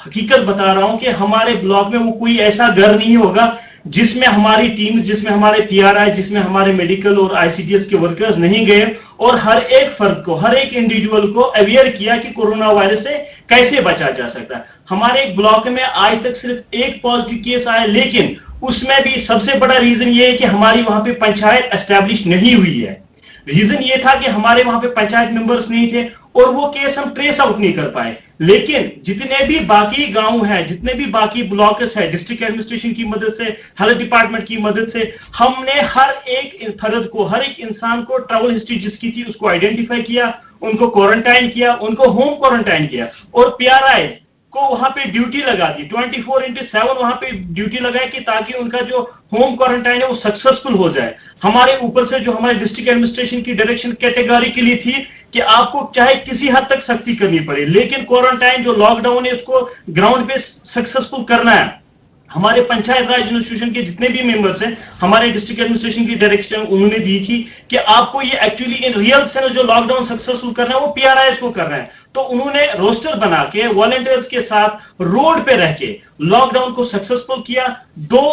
हकीकत बता रहा हूं कि हमारे ब्लॉक में वो कोई ऐसा घर नहीं होगा जिसमें हमारी टीम, जिसमें हमारे पीआरआई, जिसमें हमारे मेडिकल और आईसीडीएस के वर्कर्स नहीं गए और हर एक फर्द को, हर एक इंडिविजुअल को अवेयर किया कि कोरोना वायरस से कैसे बचा जा सकता है। हमारे एक ब्लॉक में आज तक सिर्फ 1 पॉजिटिव केस आया, लेकिन उसमें भी सबसे बड़ा रीजन ये है कि हमारी वहां पे पंचायत एस्टैब्लिश नहीं हुई है। रीजन ये था कि हमारे वहां पे पंचायत मेंबर्स नहीं थे और वो केस हम ट्रेस आउट नहीं कर पाए। लेकिन जितने भी बाकी गांव हैं, जितने भी बाकी ब्लॉक्स है, डिस्ट्रिक्ट एडमिनिस्ट्रेशन की मदद से, हेल्थ डिपार्टमेंट की मदद से हमने हर एक फर्द को, हर एक इंसान को ट्रैवल हिस्ट्री जिसकी थी उसको आइडेंटिफाई किया, उनको क्वारंटाइन किया, उनको होम क्वारंटाइन किया और पीआरआई को वहां पे ड्यूटी लगा दी। 24/7 वहां पे ड्यूटी लगाई कि ताकि उनका जो होम क्वारंटाइन है वो सक्सेसफुल हो जाए। हमारे ऊपर से जो हमारे डिस्ट्रिक्ट एडमिनिस्ट्रेशन की डायरेक्शन कैटेगोरिकली थी कि आपको चाहे किसी हद तक सख्ती करनी पड़े, लेकिन क्वारंटाइन जो लॉकडाउन है उसको ग्राउंड पे सक्सेसफुल करना है। हमारे पंचायत राज इंस्टीट्यूशन के जितने भी मेंबर्स हैं, हमारे डिस्ट्रिक्ट एडमिनिस्ट्रेशन की डायरेक्शन उन्होंने दी थी कि आपको ये एक्चुअली इन रियल सेंस जो लॉकडाउन सक्सेसफुल करना है वो पीआरआईएस को करना है। तो उन्होंने रोस्टर बना के वॉलंटियर्स के साथ रोड पे रह के लॉकडाउन को सक्सेसफुल किया। 2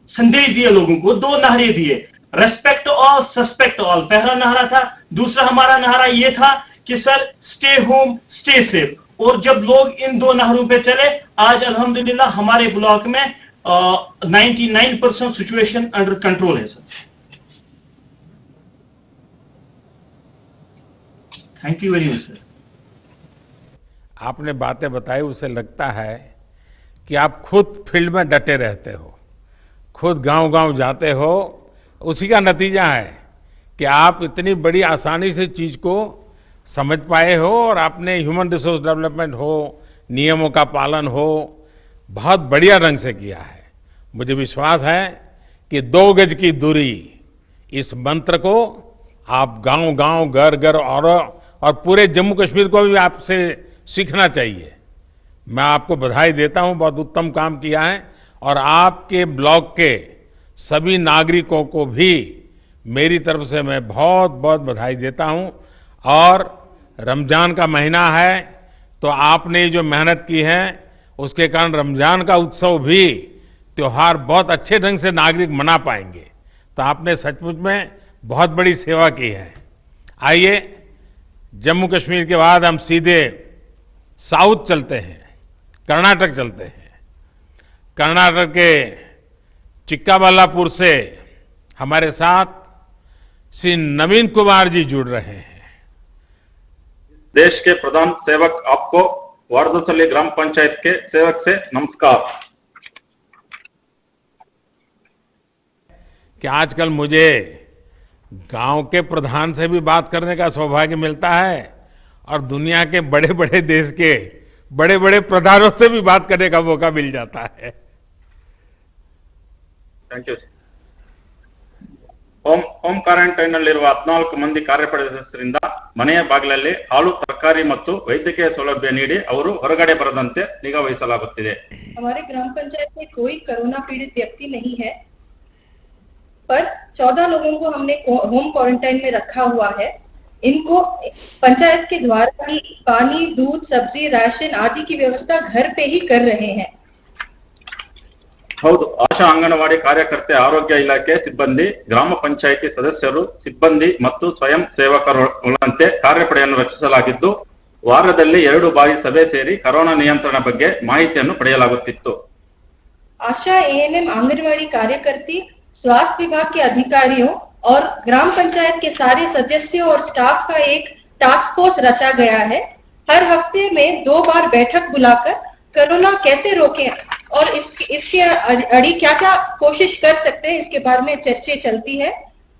संदेश दिए लोगों को, 2 नारे दिए, रेस्पेक्ट ऑल सस्पेक्ट ऑल पहला नारा था। दूसरा हमारा नारा यह था कि sir stay home stay safe. और जब लोग इन 2 नारों पे चले, आज अल्हम्दुलिल्लाह हमारे ब्लॉक में 99% सिचुएशन अंडर कंट्रोल है sir. Thank you very much sir. आपने बातें बताई, उससे लगता है कि आप खुद फील्ड में डटे रहते हो, खुद गांव-गांव जाते हो। उसी का नतीजा है कि आप इतनी बड़ी आसानी से चीज को समझ पाए हो और आपने ह्यूमन रिसोर्स डेवलपमेंट हो, नियमों का पालन हो, बहुत बढ़िया ढंग से किया है। मुझे विश्वास है कि 2 गज की दूरी, इस मंत्र को आप गांव-गांव, घर-घर और पूरे जम्मू कश्मीर को भी आपसे सीखना चाहिए। मैं आपको बधाई देता हूं, बहुत उत्तम काम किया है। और आपके ब्लॉक के सभी नागरिकों को भी मेरी तरफ से मैं बहुत बहुत बधाई देता हूं। और रमजान का महीना है, तो आपने जो मेहनत की है उसके कारण रमजान का उत्सव भी, त्योहार बहुत अच्छे ढंग से नागरिक मना पाएंगे। तो आपने सचमुच में बहुत बड़ी सेवा की है। आइए, जम्मू कश्मीर के बाद हम सीधे साउथ चलते हैं, कर्नाटक चलते हैं। कर्नाटक के चिक्काबल्लापुर से हमारे साथ श्री नवीन कुमार जी जुड़ रहे हैं। देश के प्रधान सेवक आपको वारदसल्ली ग्राम पंचायत के सेवक से नमस्कार। कि आजकल मुझे गांव के प्रधान से भी बात करने का सौभाग्य मिलता है और दुनिया के बड़े बड़े देश के बड़े बड़े प्रधानों से भी बात करने का मौका मिल जाता है। Thank you. ಹೋಮ್ ಕ್ವಾರಂಟೈನ್ ನಲ್ಲಿರುವ 14 ಮಂದಿ ಕಾರ್ಯಪಡೆ ಸದಸ್ಯರಿಂದ ಮನೆಯ ಬಾಗಿಲಲ್ಲಿ ಹಾಲು, ತರಕಾರಿ ಮತ್ತು ವೈದ್ಯಕೀಯ ಸೌಲಭ್ಯ ನೀಡಿ ಅವರು ಹೊರಗಡೆ ಬರದಂತೆ ನಿಗಾ ವಹಿಸಲಾಗುತ್ತಿದೆ। हमारे ग्राम पंचायत में कोई कोरोना पीड़ित व्यक्ति नहीं है, पर 14 लोगों को हमने होम क्वारंटाइन में रखा हुआ है। इनको पंचायत के द्वारा ही पानी, दूध, सब्जी, राशन आदि की व्यवस्था घर पे ही कर रहे हैं। ಹೌದು, ಆಶಾ ಅಂಗನವಾಡಿ ಕಾರ್ಯಕರ್ತೆ, ಆರೋಗ್ಯ ಇಲಾಖೆ ಸಿಬ್ಬಂದಿ, ಗ್ರಾಮ ಪಂಚಾಯಿತಿ ಸದಸ್ಯರು, ಸಿಬ್ಬಂದಿ ಮತ್ತು ಸ್ವಯಂ ಸೇವಕರುಗಳಂತೆ ಕಾರ್ಯಪಡೆಯನ್ನು ರಚಿಸಲಾಗಿದ್ದು, ವಾರದಲ್ಲಿ 2 ಬಾರಿ ಸಭೆ ಸೇರಿ ಕೊರೋನಾ ನಿಯಂತ್ರಣ ಬಗ್ಗೆ ಮಾಹಿತಿಯನ್ನು ಪಡೆಯಲಾಗುತ್ತಿತ್ತು। आशा एएनएम आंगनवाड़ी कार्यकर्ती, स्वास्थ्य विभाग के अधिकारियों और ग्राम पंचायत के सारे सदस्यों और स्टाफ का एक टास्क फोर्स रचा गया है। हर हफ्ते में 2 बार बैठक बुलाकर कोरोना कैसे रोकें और इसके अड़ी क्या क्या कोशिश कर सकते हैं, इसके बारे में चर्चा चलती है।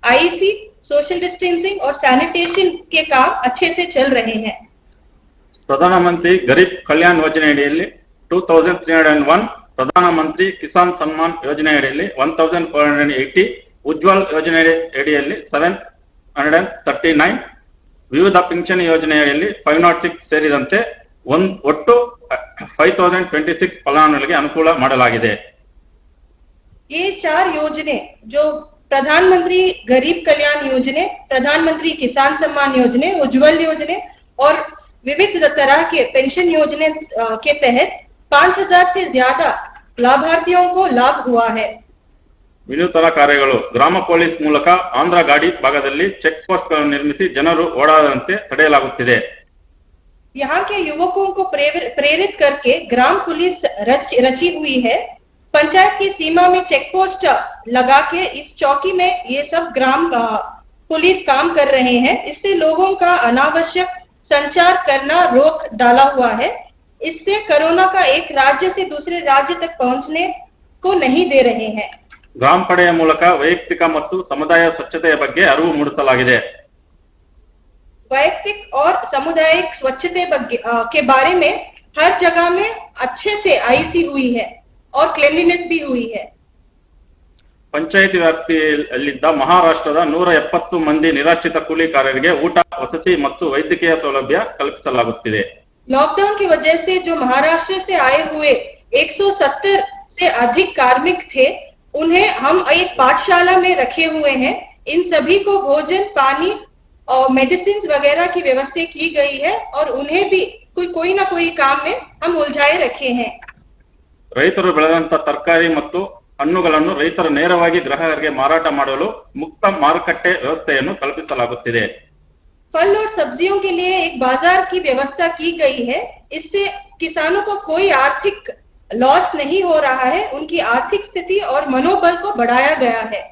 आईसी, सोशल डिस्टेंसिंग और सैनिटेशन के काम अच्छे से चल रहे हैं। ಪ್ರಧಾನಮಂತ್ರಿ ಗರೀಬ್ ಕಲ್ಯಾಣ ಯೋಜನೆ ಅಡಿಯಲ್ಲಿ 2301, ಪ್ರಧಾನಮಂತ್ರಿ ಕಿಸಾನ್ ಸನ್ಮಾನ್ ಯೋಜನೆ ಅಡಿಯಲ್ಲಿ 1480, ಉಜ್ವಲ್ ಯೋಜನೆ ಅಡಿಯಲ್ಲಿ 739, ವಿವಿಧ ಪಿಂಚಣಿ ಯೋಜನೆಯಲ್ಲಿ 506 ಸೇರಿದಂತೆ ಒಟ್ಟು 5026 ಫಲಾನುಭವಿಗಳಿಗೆ ಅನುಕೂಲ ಮಾಡಲಾಗಿದೆ। ये 4 योजने जो प्रधानमंत्री गरीब कल्याण योजने, प्रधानमंत्री किसान सम्मान योजने, उज्जवल योजने और विविध तरह के पेंशन योजने के तहत 5000 से ज्यादा लाभार्थियों को लाभ हुआ है। ವಿನೂತನ ಕಾರ್ಯಗಳು ಗ್ರಾಮ ಪೊಲೀಸ್ ಮೂಲಕ ಆಂಧ್ರ ಗಾಡಿ ಭಾಗದಲ್ಲಿ ಚೆಕ್ ಪೋಸ್ಟ್ ಗಳನ್ನು ನಿರ್ಮಿಸಿ ಜನರು ಓಡಾಡದಂತೆ ತಡೆಯಲಾಗುತ್ತಿದೆ। यहाँ के युवकों को प्रेरित करके ग्राम पुलिस रची हुई है। पंचायत की सीमा में चेक पोस्ट लगा के इस चौकी में ये सब ग्राम पुलिस काम कर रहे हैं। इससे लोगों का अनावश्यक संचार करना रोक डाला हुआ है। इससे कोरोना का एक राज्य से दूसरे राज्य तक पहुंचने को नहीं दे रहे हैं। ಗ್ರಾಮ ಪಡೆಯ ಮೂಲಕ ವೈಯಕ್ತಿಕ ಮತ್ತು ಸಮುದಾಯ ಸ್ವಚ್ಛತೆಯ ಬಗ್ಗೆ ಅರಿವು ಮೂಡಿಸಲಾಗಿದೆ। वैयक्तिक और सामुदायिक स्वच्छता के बारे में हर जगह में अच्छे से आईसी हुई है और क्लीनलीनेस भी हुई है। ಪಂಚಾಯಿತಿ ವ್ಯಾಪ್ತಿಯಲ್ಲಿದ್ದ ಮಹಾರಾಷ್ಟ್ರದ 170 ಮಂದಿ ನಿರಾಶ್ರಿತ ಕೂಲಿಕಾರರಿಗೆ ಊಟ, ವಸತಿ ಮತ್ತು ವೈದ್ಯಕೀಯ ಸೌಲಭ್ಯ ಕಲ್ಪಿಸಲಾಗುತ್ತಿದೆ। लॉकडाउन की वजह से जो महाराष्ट्र से आए हुए 170 से अधिक कार्मिक थे, उन्हें हम एक पाठशाला में रखे हुए हैं। इन सभी को भोजन, पानी और मेडिसिन वगैरह की व्यवस्था की गई है और उन्हें भी कोई ना कोई काम में हम उलझाए रखे हैं। ರೈತರು ಬೆಳೆದಂತ ತರಕಾರಿ ಮತ್ತು ಹಣ್ಣುಗಳನ್ನು ರೈತರು ನೇರವಾಗಿ ಗ್ರಾಹಕರಿಗೆ ಮಾರಾಟ ಮಾಡಲು ಮುಕ್ತ ಮಾರುಕಟ್ಟೆ ವ್ಯವಸ್ಥೆಯನ್ನು ಕಲ್ಪಿಸಲಾಗುತ್ತಿದೆ। फल और सब्जियों के लिए एक बाजार की व्यवस्था की गई है। इससे किसानों को कोई आर्थिक लॉस नहीं हो रहा है, उनकी आर्थिक स्थिति और मनोबल को बढ़ाया गया है।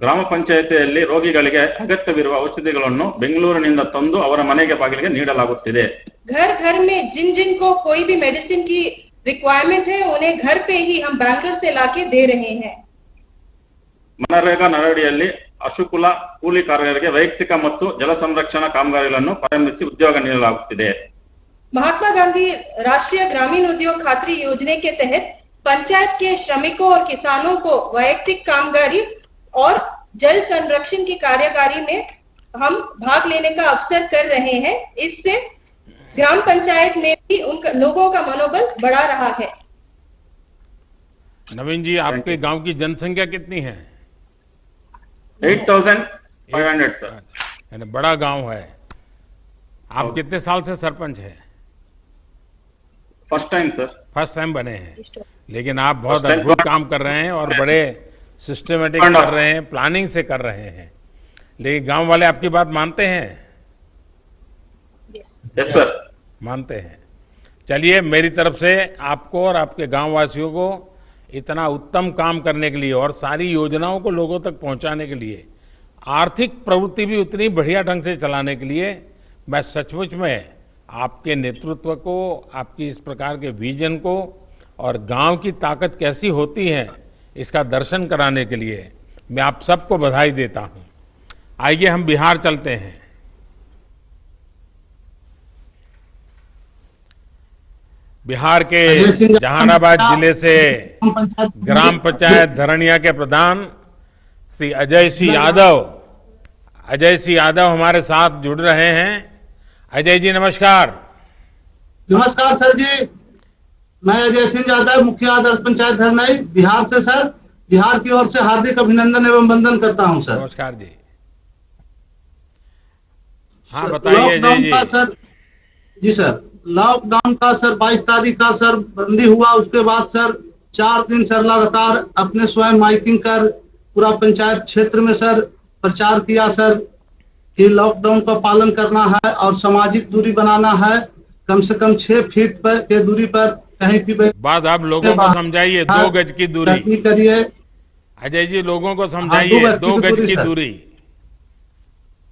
ಗ್ರಾಮ ಪಂಚಾಯಿತಿಯಲ್ಲಿ ರೋಗಿಗಳಿಗೆ ಅಗತ್ಯವಿರುವ ಔಷಧಿಗಳನ್ನು ಬೆಂಗಳೂರಿನಿಂದ ತಂದು ಅವರ ಮನೆಗೆ ಬಾಗಿಲಿಗೆ ನೀಡಲಾಗುತ್ತಿದೆ। घर घर में जिन जिन को कोई भी मेडिसिन की रिक्वायरमेंट है उन्हें घर पे ही हम बैंगलोर से लाके दे रहे हैं। ಮನರೇಗಾ ನರಡಿಯಲ್ಲಿ ಅಶುಕುಲ ಕೂಲಿ ಕಾರ್ಮಿಕರಿಗೆ ವೈಯಕ್ತಿಕ ಮತ್ತು ಜಲ ಸಂರಕ್ಷಣಾ ಕಾಮಗಾರಿಗಳನ್ನು ಪ್ರಾರಂಭಿಸಿ ಉದ್ಯೋಗ ನೀಡಲಾಗುತ್ತಿದೆ। महात्मा गांधी राष्ट्रीय ग्रामीण उद्योग खातरी योजना के तहत पंचायत के श्रमिकों और किसानों को वैयक्तिक कामगारी और जल संरक्षण की कार्यकारी में हम भाग लेने का अवसर कर रहे हैं। इससे ग्राम पंचायत में भी उन लोगों का मनोबल बढ़ा रहा है। नवीन जी, आपके गांव की जनसंख्या कितनी है? 8500 सर। यानी बड़ा गांव है। आप कितने साल से सरपंच हैं? First time sir. First time बने हैं, लेकिन आप बहुत First time। अद्भुत काम कर रहे हैं और बड़े सिस्टमेटिक कर रहे हैं, प्लानिंग से कर रहे हैं। लेकिन गांव वाले आपकी बात मानते हैं? Yes sir. मानते हैं। चलिए, मेरी तरफ से आपको और आपके गांव वासियों को इतना उत्तम काम करने के लिए और सारी योजनाओं को लोगों तक पहुंचाने के लिए, आर्थिक प्रवृत्ति भी उतनी बढ़िया ढंग से चलाने के लिए मैं सचमुच में आपके नेतृत्व को, आपकी इस प्रकार के विजन को और गांव की ताकत कैसी होती है इसका दर्शन कराने के लिए मैं आप सबको बधाई देता हूं। आइए हम बिहार चलते हैं। बिहार के जहानाबाद जिले से ग्राम पंचायत धरणिया के प्रधान श्री अजय सिंह यादव हमारे साथ जुड़ रहे हैं। अजय जी नमस्कार। नमस्कार सर जी, मैं अजय सिंह यादव, मुखिया आदर्श पंचायत धरनाई बिहार से सर, बिहार की ओर से हार्दिक अभिनंदन एवं वंदन करता हूं सर। नमस्कार जी। हाँ बताइए अजय जी। सर जी सर, लॉकडाउन का सर 22 तारीख का सर बंदी हुआ, उसके बाद सर 4 दिन सर लगातार अपने स्वयं माइकिंग कर पूरा पंचायत क्षेत्र में सर प्रचार किया सर कि लॉकडाउन का पालन करना है और सामाजिक दूरी बनाना है, कम से कम 6 फीट पर के दूरी पर कहीं भी बात आप लोगों को समझाइए, 2 गज की दूरी करिए। अजय जी लोगों को समझाइए, 2 गज की दूरी।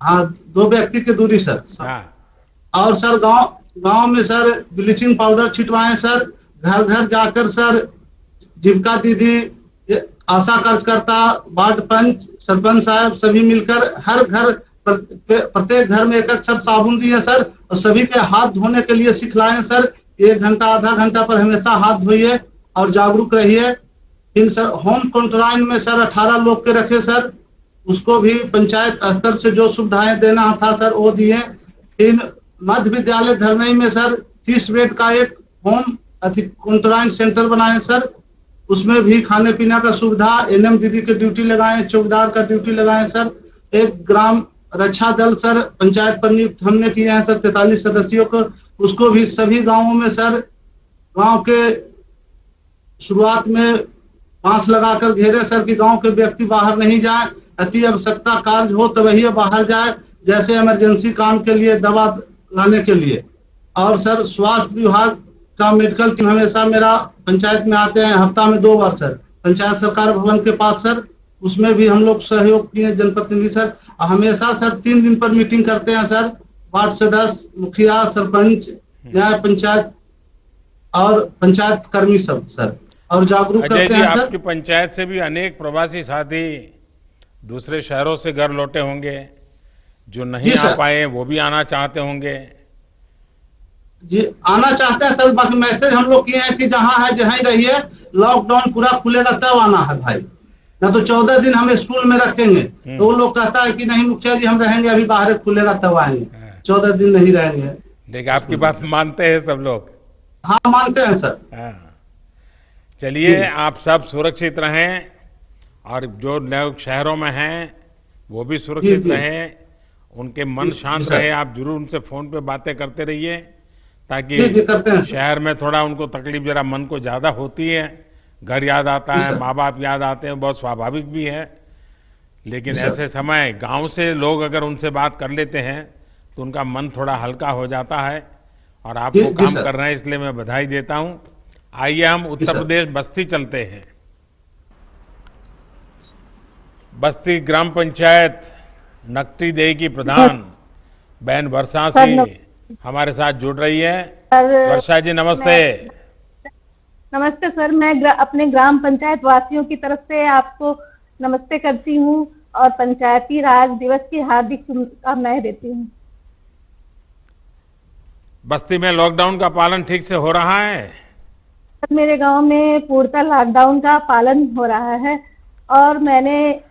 हाँ, 2 व्यक्ति की दूरी सर। हाँ। और सर गांव में सर ब्लीचिंग पाउडर छिटवाएं सर, घर घर जाकर सर जीविका दीदी, आशा कार्यकर्ता, वार्ड पंच, सरपंच साहब सभी मिलकर हर घर प्रत्येक घर में एक सर साबुन दिए सर और सभी के हाथ धोने के लिए सिखलाएं सर। 1 घंटा आधा घंटा पर हमेशा हाथ धोइए और जागरूक रहिए। फिर सर होम क्वारंटाइन में सर 18 लोग के रखे सर, उसको भी पंचायत स्तर से जो सुविधाएं देना था सर वो दिए। फिर मध्य विद्यालय धरनई में सर 30 बेड का एक होम क्वारंटाइन सेंटर बनाए सर, उसमें भी खाने पीने का सुविधा, एनएम दीदी की ड्यूटी लगाए, चौकीदार का ड्यूटी लगाए सर। एक ग्राम रक्षा दल सर पंचायत पर नियुक्त हमने किए हैं सर 43 सदस्यों को, उसको भी सभी गांवों में सर गांव के शुरुआत में बांस लगाकर घेरे सर कि गांव के व्यक्ति बाहर नहीं जाए, अति आवश्यकता कार्य हो तो वही बाहर जाए, जैसे इमरजेंसी काम के लिए दवा लाने के लिए। और सर स्वास्थ्य विभाग का मेडिकल टीम हमेशा मेरा पंचायत में आते हैं, हफ्ता में 2 बार सर पंचायत सरकार भवन के पास सर, उसमें भी हम लोग सहयोग किए जनप्रतिनिधि सर। हमेशा सर 3 दिन पर मीटिंग करते हैं सर, वार्ड सदस्य, मुखिया, सरपंच, न्याय पंचायत और पंचायत कर्मी सब सर, और जागरूक करते हैं सर। आपकी पंचायत से भी अनेक प्रवासी साथी दूसरे शहरों से घर लौटे होंगे, जो नहीं आ पाए वो भी आना चाहते होंगे। जी आना चाहते हैं सर, बाकी मैसेज हम लोग किए हैं कि जहां है जहां ही रहिए, लॉकडाउन पूरा खुलेगा तब आना है भाई, ना तो 14 दिन हम स्कूल में रखेंगे। तो वो लोग कहता है कि नहीं मुखिया जी हम रहेंगे, अभी बाहर खुलेगा तब आएंगे, 14 दिन नहीं रहेंगे। देखिए आपकी बात मानते हैं सब लोग। हाँ मानते हैं सर। हाँ। चलिए आप सब सुरक्षित रहें और जो लोग शहरों में हैं वो भी सुरक्षित रहें, उनके मन शांत रहे। आप जरूर उनसे फोन पे बातें करते रहिए, ताकि जी करते हैं सर। शहर में थोड़ा उनको तकलीफ जरा मन को ज्यादा होती है, घर याद आता जी है, सर। माँ बाप याद आते हैं, बहुत स्वाभाविक भी है। लेकिन जी सर। ऐसे समय गांव से लोग अगर उनसे बात कर लेते हैं तो उनका मन थोड़ा हल्का हो जाता है, और आप वो जी काम सर। कर रहे हैं, इसलिए मैं बधाई देता हूं। आइए हम जी उत्तर सर। प्रदेश बस्ती चलते हैं। बस्ती ग्राम पंचायत नकटी देही की प्रधान बहन वर्षा सर, सिंह हमारे साथ जुड़ रही है। सर, वर्षा जी नमस्ते। नमस्ते सर। मैं अपने ग्राम पंचायत वासियों की तरफ से आपको नमस्ते करती हूँ और पंचायती राज दिवस की हार्दिक शुभकामनाएं देती हूँ। बस्ती में लॉकडाउन का पालन ठीक से हो रहा है? सर, मेरे गांव में पूर्णतः लॉकडाउन का पालन हो रहा है, और मैंने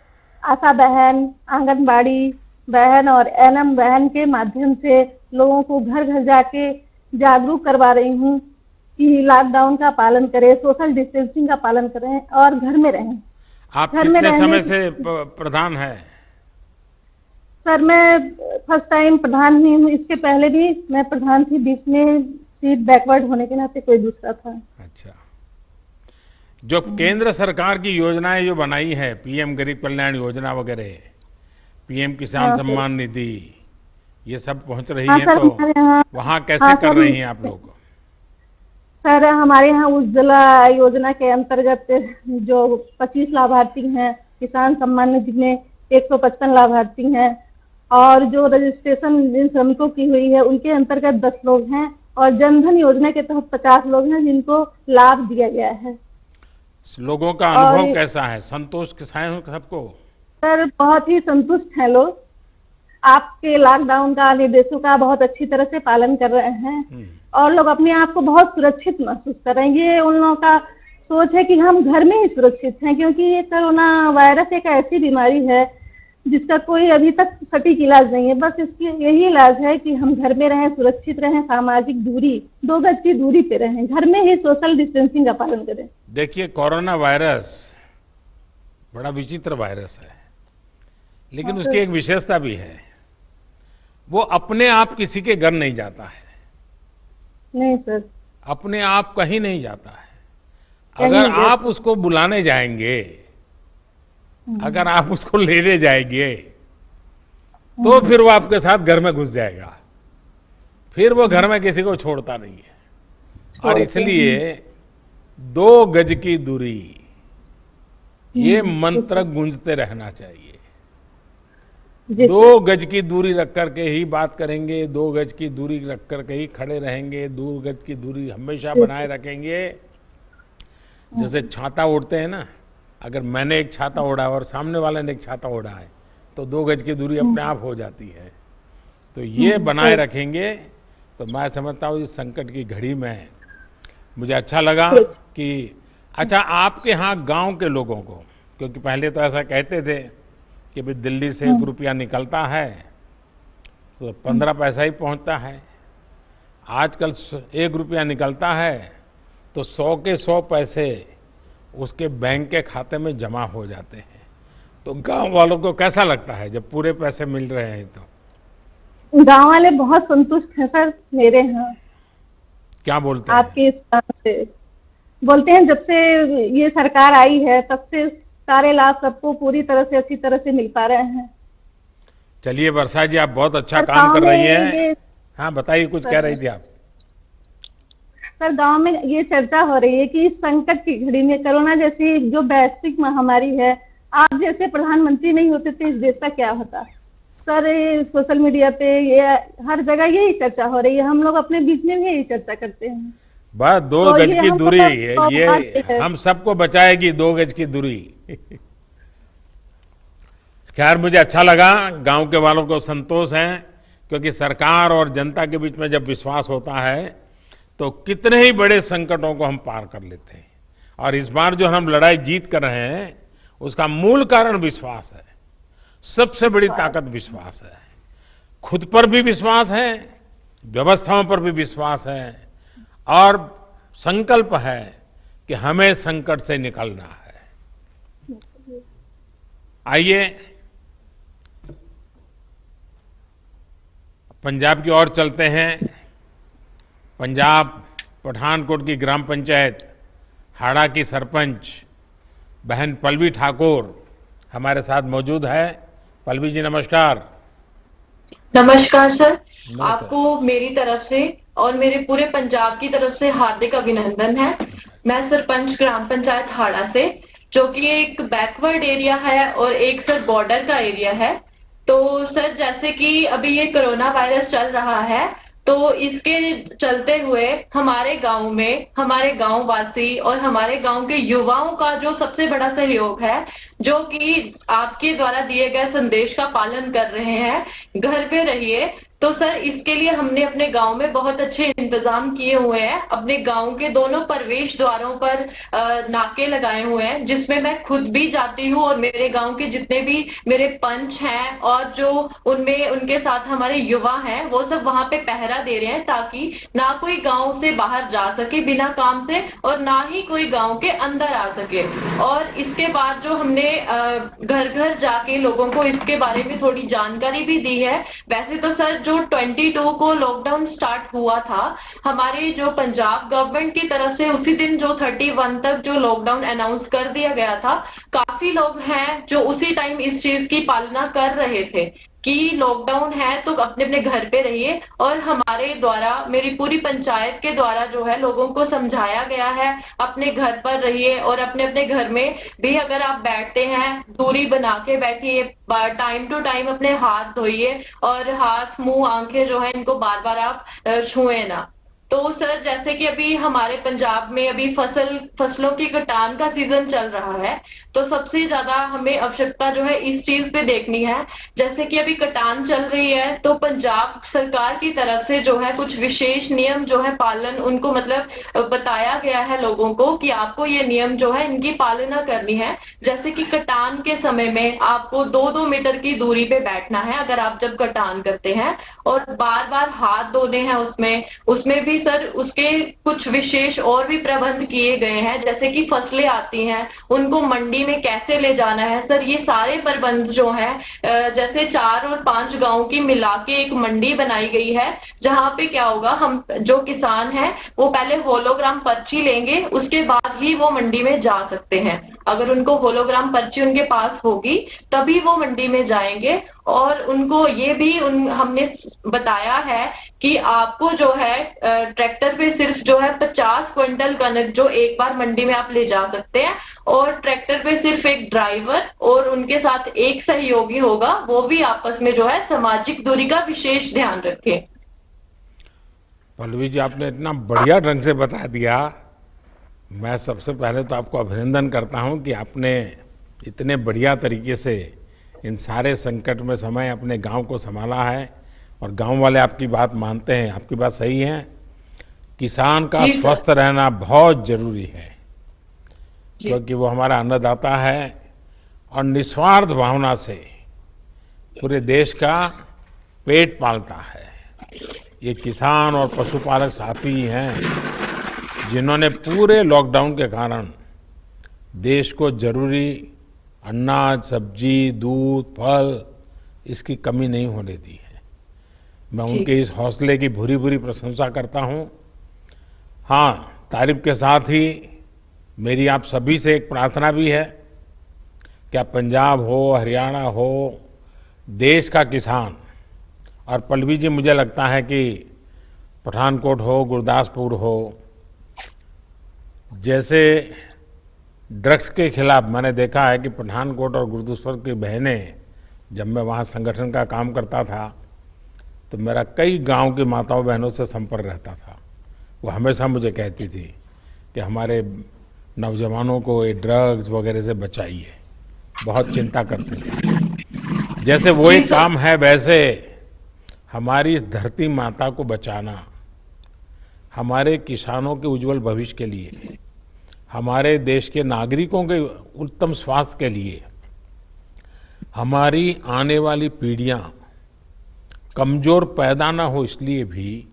आशा बहन, आंगनबाड़ी बहन और एनएम बहन के माध्यम से लोगों को घर घर जाके जागरूक करवा रही हूँ कि लॉकडाउन का पालन करें, सोशल डिस्टेंसिंग का पालन करें और घर में रहें। आप घर में कितने रहने समय की- से प्रधान है? सर, मैं फर्स्ट टाइम प्रधान हुई हूँ। इसके पहले भी मैं प्रधान थी, बीच में सीट बैकवर्ड होने के नाते कोई दूसरा था। अच्छा, जो केंद्र सरकार की योजनाएं जो बनाई है, पीएम गरीब कल्याण योजना वगैरह, पीएम किसान हाँ, सर। सम्मान निधि, ये सब पहुंच रही हाँ है, सर, तो हमारे यहाँ वहां कैसे हाँ, कर सर। रही हैं आप लोग? सर, हमारे यहाँ उज्ज्वला योजना के अंतर्गत जो 25 लाभार्थी हैं, किसान सम्मान निधि में 155 लाभार्थी हैं, और जो रजिस्ट्रेशन जिन श्रमिकों की हुई है उनके अंतर्गत 10 लोग हैं, और जनधन योजना के तहत 50 लोग हैं जिनको लाभ दिया गया है। लोगों का और अनुभव कैसा है? संतोष के है सबको? सर, बहुत ही संतुष्ट हैं लोग। आपके लॉकडाउन का निर्देशों का बहुत अच्छी तरह से पालन कर रहे हैं, और लोग अपने आप को बहुत सुरक्षित महसूस कर रहे हैं। ये उन लोगों का सोच है कि हम घर में ही सुरक्षित हैं, क्योंकि ये कोरोना वायरस एक ऐसी बीमारी है जिसका कोई अभी तक सटीक इलाज नहीं है। बस इसकी यही इलाज है कि हम घर में रहें, सुरक्षित रहें, सामाजिक दूरी 2 गज की दूरी पे रहें, घर में ही सोशल डिस्टेंसिंग का पालन करें। देखिए, कोरोना वायरस बड़ा विचित्र वायरस है, लेकिन हाँ, उसकी एक विशेषता भी है, वो अपने आप किसी के घर नहीं जाता है। नहीं सर, अपने आप कहीं नहीं जाता है। कहीं अगर नहीं आप उसको बुलाने जाएंगे, अगर आप उसको लेने जाएंगे, तो फिर वो आपके साथ घर में घुस जाएगा, फिर वो घर में किसी को छोड़ता नहीं है। और इसलिए 2 गज की दूरी, ये मंत्र गूंजते रहना चाहिए। जी 2 गज की दूरी रख करके ही बात करेंगे, 2 गज की दूरी रख करके ही खड़े रहेंगे, 2 गज की दूरी हमेशा बनाए रखेंगे। जैसे छाता ओढ़ते हैं ना, अगर मैंने एक छाता ओढ़ा और सामने वाले ने एक छाता ओढ़ा है, तो 2 गज की दूरी अपने आप हो जाती है। तो ये बनाए रखेंगे तो मैं समझता हूँ इस संकट की घड़ी में मुझे अच्छा लगा कि अच्छा, आपके यहाँ गांव के लोगों को, क्योंकि पहले तो ऐसा कहते थे कि भाई दिल्ली से 1 रुपया निकलता है तो 15 पैसा ही पहुंचता है। आजकल 1 रुपया निकलता है तो 100 के 100 पैसे उसके बैंक के खाते में जमा हो जाते हैं। तो गांव वालों को कैसा लगता है जब पूरे पैसे मिल रहे हैं? तो गांव वाले बहुत संतुष्ट हैं सर मेरे यहाँ। क्या बोलते हैं? आपके इस काम से बोलते हैं, जब से ये सरकार आई है तब से सारे लाभ सबको पूरी तरह से अच्छी तरह से मिल पा रहे हैं। चलिए वर्षा जी, आप बहुत अच्छा सर, काम गांव कर रही में हैं। हाँ बताइए, कुछ कह रही थी आप। सर, गांव में ये चर्चा हो रही है कि इस संकट की घड़ी में, कोरोना जैसी जो वैश्विक महामारी है, आप जैसे प्रधानमंत्री नहीं होते तो इस देश का क्या होता। सर, ये सोशल मीडिया पे ये हर जगह यही चर्चा हो रही है, हम लोग अपने बीच में भी यही चर्चा करते हैं। बस 2 तो गज ये की हमको दूरी, तो ये है। हम सबको बचाएगी 2 गज की दूरी। खैर, मुझे अच्छा लगा, गांव के वालों को संतोष है, क्योंकि सरकार और जनता के बीच में जब विश्वास होता है तो कितने ही बड़े संकटों को हम पार कर लेते हैं। और इस बार जो हम लड़ाई जीत कर रहे हैं उसका मूल कारण विश्वास है। सबसे बड़ी ताकत विश्वास है। खुद पर भी विश्वास है, व्यवस्थाओं पर भी विश्वास है, और संकल्प है कि हमें संकट से निकलना है। आइए पंजाब की ओर चलते हैं। पंजाब पठानकोट की ग्राम पंचायत हाड़ा की सरपंच बहन पल्लवी ठाकुर हमारे साथ मौजूद है। पल्लवी जी नमस्कार। नमस्कार सर, नमस्कार। आपको मेरी तरफ से और मेरे पूरे पंजाब की तरफ से हार्दिक अभिनंदन है। मैं सरपंच ग्राम पंचायत हाड़ा से, जो कि एक बैकवर्ड एरिया है और एक सर बॉर्डर का एरिया है। तो सर जैसे कि अभी ये कोरोना वायरस चल रहा है, तो इसके चलते हुए हमारे गांव में हमारे गांव वासी और हमारे गांव के युवाओं का जो सबसे बड़ा सहयोग है, जो कि आपके द्वारा दिए गए संदेश का पालन कर रहे हैं, घर पे रहिए। तो सर इसके लिए हमने अपने गांव में बहुत अच्छे इंतजाम किए हुए हैं। अपने गांव के दोनों प्रवेश द्वारों पर नाके लगाए हुए हैं, जिसमें मैं खुद भी जाती हूँ और मेरे गांव के जितने भी मेरे पंच हैं और जो उनमें उनके साथ हमारे युवा हैं, वो सब वहां पे पहरा दे रहे हैं, ताकि ना कोई गांव से बाहर जा सके बिना काम से और ना ही कोई गांव के अंदर आ सके। और इसके बाद जो हमने घर घर जाके लोगों को इसके बारे में थोड़ी जानकारी भी दी है। वैसे तो सर जो 22 को लॉकडाउन स्टार्ट हुआ था, हमारे जो पंजाब गवर्नमेंट की तरफ से उसी दिन जो 31 तक जो लॉकडाउन अनाउंस कर दिया गया था, काफी लोग हैं जो उसी टाइम इस चीज की पालना कर रहे थे कि लॉकडाउन है तो अपने अपने घर पे रहिए। और हमारे द्वारा, मेरी पूरी पंचायत के द्वारा जो है लोगों को समझाया गया है अपने घर पर रहिए और अपने अपने घर में भी अगर आप बैठते हैं दूरी बना के बैठिए, टाइम टू टाइम अपने हाथ धोइए और हाथ मुंह आंखें जो है इनको बार बार आप छुए ना। तो सर जैसे कि अभी हमारे पंजाब में अभी फसलों की कटान का सीजन चल रहा है, तो सबसे ज्यादा हमें आवश्यकता जो है इस चीज पे देखनी है। जैसे कि अभी कटान चल रही है, तो पंजाब सरकार की तरफ से जो है कुछ विशेष नियम जो है पालन उनको मतलब बताया गया है लोगों को कि आपको ये नियम जो है इनकी पालना करनी है। जैसे कि कटान के समय में आपको 2-2 मीटर की दूरी पे बैठना है अगर आप जब कटान करते हैं, और बार बार हाथ धोने हैं। उसमें भी सर उसके कुछ विशेष और भी प्रबंध किए गए हैं, जैसे कि फसलें आती हैं उनको मंडी में कैसे ले जाना है। सर ये सारे प्रबंध जो हैं, जैसे 4 और 5 गांव की मिला के एक मंडी बनाई गई है, जहां पे क्या होगा, हम जो किसान हैं वो पहले होलोग्राम पर्ची लेंगे, उसके बाद ही वो मंडी में जा सकते हैं। अगर उनको होलोग्राम पर्ची उनके पास होगी तभी वो मंडी में जाएंगे। और उनको ये भी हमने बताया है कि आपको जो है ट्रैक्टर पे सिर्फ जो है 50 क्विंटल कनक जो एक बार मंडी में आप ले जा सकते हैं, और ट्रैक्टर पे सिर्फ एक ड्राइवर और उनके साथ एक सहयोगी होगा, वो भी आपस में जो है सामाजिक दूरी का विशेष ध्यान रखें। पल्लवी जी आपने इतना बढ़िया ढंग से बता दिया। मैं सबसे पहले तो आपको अभिनंदन करता हूं कि आपने इतने बढ़िया तरीके से इन सारे संकट में समय अपने गांव को संभाला है, और गांव वाले आपकी बात मानते हैं। आपकी बात सही है, किसान का स्वस्थ रहना बहुत जरूरी है, क्योंकि वो हमारा अन्नदाता है और निस्वार्थ भावना से पूरे देश का पेट पालता है। ये किसान और पशुपालक साथी हैं जिन्होंने पूरे लॉकडाउन के कारण देश को जरूरी अनाज, सब्जी, दूध, फल इसकी कमी नहीं होने दी है। मैं उनके इस हौसले की भूरी भूरी प्रशंसा करता हूं। हाँ, तारीफ के साथ ही मेरी आप सभी से एक प्रार्थना भी है कि आप पंजाब हो, हरियाणा हो, देश का किसान, और पल्लवी जी मुझे लगता है कि पठानकोट हो, गुरदासपुर हो, जैसे ड्रग्स के खिलाफ मैंने देखा है कि पठानकोट और गुरदासपुर की बहनें, जब मैं वहाँ संगठन का काम करता था तो मेरा कई गांव की माताओं बहनों से संपर्क रहता था। वो हमेशा मुझे कहती थी कि हमारे नौजवानों को ये ड्रग्स वगैरह से बचाइए, बहुत चिंता करते थे। जैसे वो एक काम है, वैसे हमारी इस धरती माता को बचाना, हमारे किसानों के उज्जवल भविष्य के लिए, हमारे देश के नागरिकों के उत्तम स्वास्थ्य के लिए, हमारी आने वाली पीढ़ियां कमजोर पैदा ना हो, इसलिए भी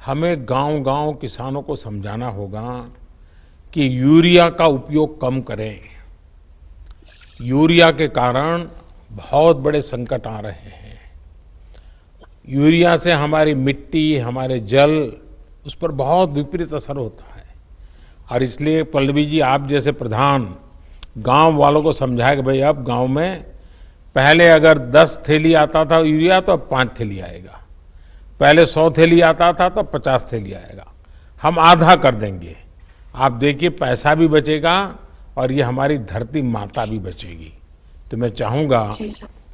हमें गांव-गांव किसानों को समझाना होगा कि यूरिया का उपयोग कम करें। यूरिया के कारण बहुत बड़े संकट आ रहे हैं। यूरिया से हमारी मिट्टी, हमारे जल, उस पर बहुत विपरीत असर होता है। और इसलिए पल्लवी जी, आप जैसे प्रधान गांव वालों को समझाए कि भाई अब गांव में पहले अगर 10 थैली आता था यूरिया तो अब 5 थैली आएगा, पहले 100 थैली आता था तो 50 थैली आएगा, हम आधा कर देंगे। आप देखिए पैसा भी बचेगा और ये हमारी धरती माता भी बचेगी। तो मैं चाहूंगा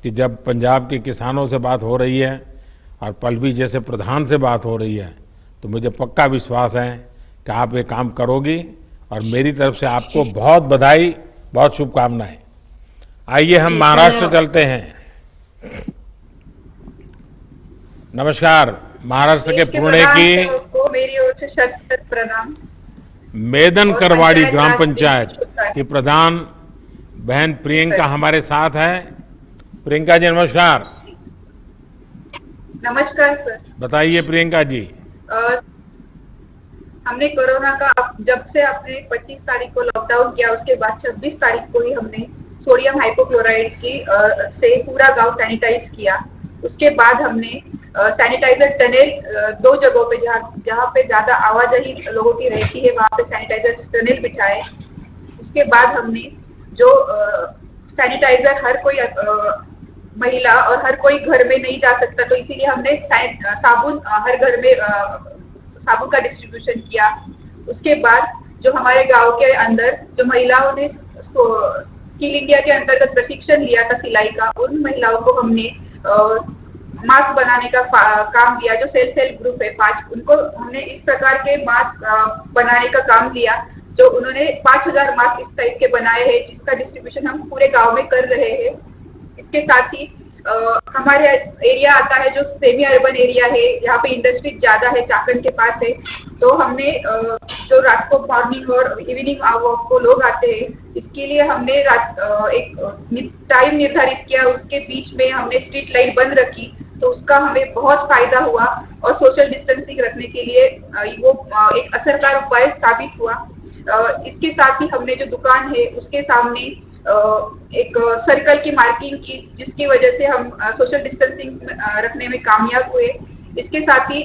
कि जब पंजाब के किसानों से बात हो रही है और पल्लवी जैसे प्रधान से बात हो रही है तो मुझे पक्का विश्वास है कि आप ये काम करोगी और मेरी तरफ से आपको बहुत बधाई, बहुत शुभकामनाएं। आइए हम महाराष्ट्र चलते हैं। नमस्कार, महाराष्ट्र के पुणे की मेरी ओर से शत प्रणाम। मेदन करवाड़ी ग्राम पंचायत की प्रधान बहन प्रियंका हमारे साथ है। प्रियंका जी नमस्कार। नमस्कार सर। बताइए प्रियंका जी। हमने कोरोना का जब से आपने 25 तारीख को लॉकडाउन किया उसके बाद 26 तारीख को ही हमने सोडियम हाइपोक्लोराइड की से पूरा गांव सैनिटाइज किया। उसके बाद हमने सैनिटाइजर टनल 2 जगहों पे जहाँ पे ज्यादा आवाजाही लोगों की रहती है वहां पे सैनिटाइजर टनल बिठाए। उसके बाद हमने जो सैनिटाइजर हर कोई महिला और हर कोई घर में नहीं जा सकता तो इसीलिए हमने साबुन हर घर में साबुन का डिस्ट्रीब्यूशन किया। उसके बाद जो हमारे गांव के अंदर जो महिलाओं ने स्किल इंडिया के अंतर्गत प्रशिक्षण लिया था सिलाई का, उन महिलाओं को हमने मास्क बनाने का काम दिया। जो सेल्फ हेल्प ग्रुप है 5, उनको हमने इस प्रकार के मास्क बनाने का काम दिया जो उन्होंने 5000 मास्क इस टाइप के बनाए हैं जिसका डिस्ट्रीब्यूशन हम पूरे गांव में कर रहे हैं। इसके साथ ही हमारे एरिया आता है जो सेमी अर्बन एरिया है, यहाँ पे इंडस्ट्री ज्यादा है, चाकन के पास है। तो हमने जो रात को मॉर्निंग और इवनिंग वॉक को लोग आते हैं, इसके लिए हमने एक टाइम निर्धारित किया, उसके बीच में हमने स्ट्रीट लाइट बंद रखी तो उसका हमें बहुत फायदा हुआ और सोशल डिस्टेंसिंग रखने के लिए वो एक असरदार उपाय साबित हुआ। इसके साथ ही हमने जो दुकान है उसके सामने एक सर्कल की मार्किंग की जिसकी वजह से हम सोशल डिस्टेंसिंग रखने में कामयाब हुए। इसके साथ ही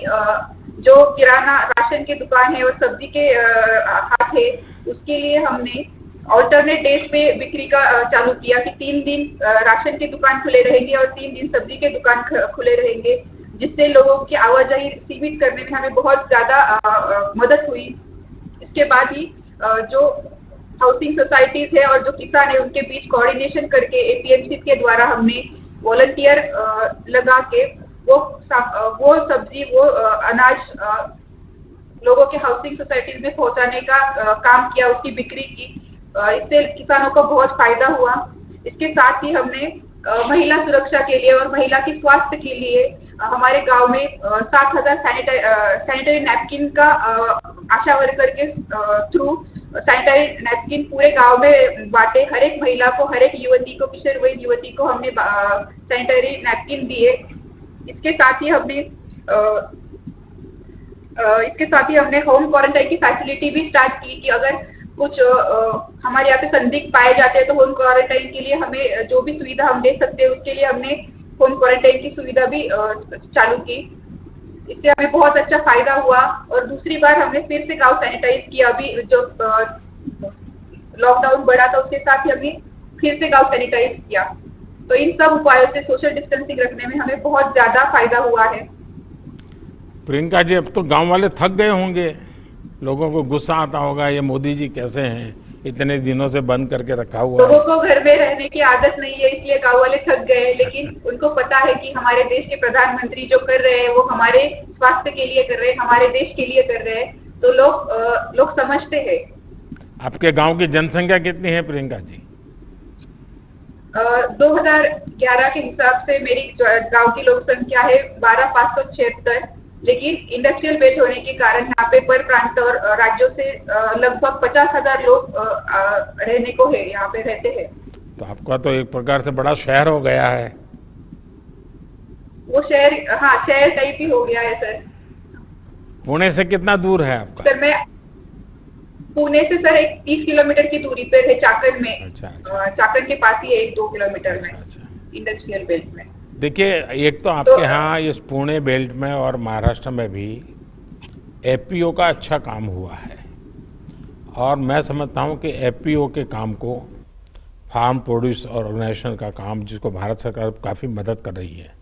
जो किराना राशन की दुकान है और सब्जी के हाट है उसके लिए हमने ऑल्टरनेट डेज पे बिक्री का चालू किया कि 3 दिन राशन की दुकान खुले रहेंगे और 3 दिन सब्जी के दुकान खुले रहेंगे, जिससे लोगों की आवाजाही सीमित करने में हमें बहुत ज्यादा मदद हुई। इसके बाद ही जो हाउसिंग सोसाइटीज है और जो किसान है उनके बीच कोऑर्डिनेशन करके एपीएमसी के द्वारा हमने वॉलंटियर लगा के वो सब्जी वो अनाज लोगों के हाउसिंग सोसाइटीज में पहुंचाने का काम किया, उसकी बिक्री की। इससे किसानों को बहुत फायदा हुआ। इसके साथ ही हमने महिला सुरक्षा के लिए और महिला के स्वास्थ्य के लिए हमारे गांव में 7000 सैनिटरी नैपकिन का आशा वर्कर के थ्रू सैनिटरी नैपकिन पूरे गांव में बांटे। हर एक महिला को, हर एक युवती को, किशोरवयीन युवती को हमने सैनिटरी नैपकिन दिए। इसके साथ ही हमने होम क्वारंटाइन की फैसिलिटी भी स्टार्ट की कि अगर कुछ हमारे यहाँ पे संदिग्ध पाए जाते हैं तो होम क्वारंटाइन के लिए हमें जो भी सुविधा हम दे सकते हैं उसके लिए हमने होम क्वारंटाइन की सुविधा भी चालू की। इससे हमें बहुत अच्छा फायदा हुआ। और दूसरी बार हमने फिर से गांव सैनिटाइज किया। अभी जो लॉकडाउन बढ़ा था उसके साथ ही हमने फिर से गांव सैनिटाइज किया। तो इन सब उपायों से सोशल डिस्टेंसिंग रखने में हमें बहुत ज्यादा फायदा हुआ है। प्रियंका जी, अब तो गांव वाले थक गए होंगे, लोगों को गुस्सा आता होगा, ये मोदी जी कैसे हैं, इतने दिनों से बंद करके रखा हुआ है। लोगों को घर में रहने की आदत नहीं है इसलिए गांव वाले थक गए, लेकिन उनको पता है कि हमारे देश के प्रधानमंत्री जो कर रहे हैं वो हमारे स्वास्थ्य के लिए कर रहे हैं, हमारे देश के लिए कर रहे हैं, तो लोग समझते हैं। आपके गांव की जनसंख्या कितनी है प्रियंका जी? 2011 के हिसाब से मेरी गांव की लोक संख्या है 12576, लेकिन इंडस्ट्रियल बेल्ट होने के कारण यहाँ पे पर प्रांत और राज्यों से लगभग 50,000 लोग रहने को है, यहाँ पे रहते हैं। तो आपका तो एक प्रकार से बड़ा शहर हो गया है। वो शहर, हाँ, शहर टाइप ही हो गया है सर। पुणे से कितना दूर है आपका? सर मैं पुणे से सर 30 किलोमीटर की दूरी पे है, चाकन में। अच्छा। चाकन के पास ही है, 1-2 किलोमीटर में, इंडस्ट्रियल बेल्ट में। देखिए, एक तो आपके यहाँ इस पुणे बेल्ट में और महाराष्ट्र में भी एफपीओ का अच्छा काम हुआ है और मैं समझता हूँ कि एफपीओ के काम को फार्म प्रोड्यूस ऑर्गेनाइजेशन का काम, जिसको भारत सरकार काफ़ी मदद कर रही है,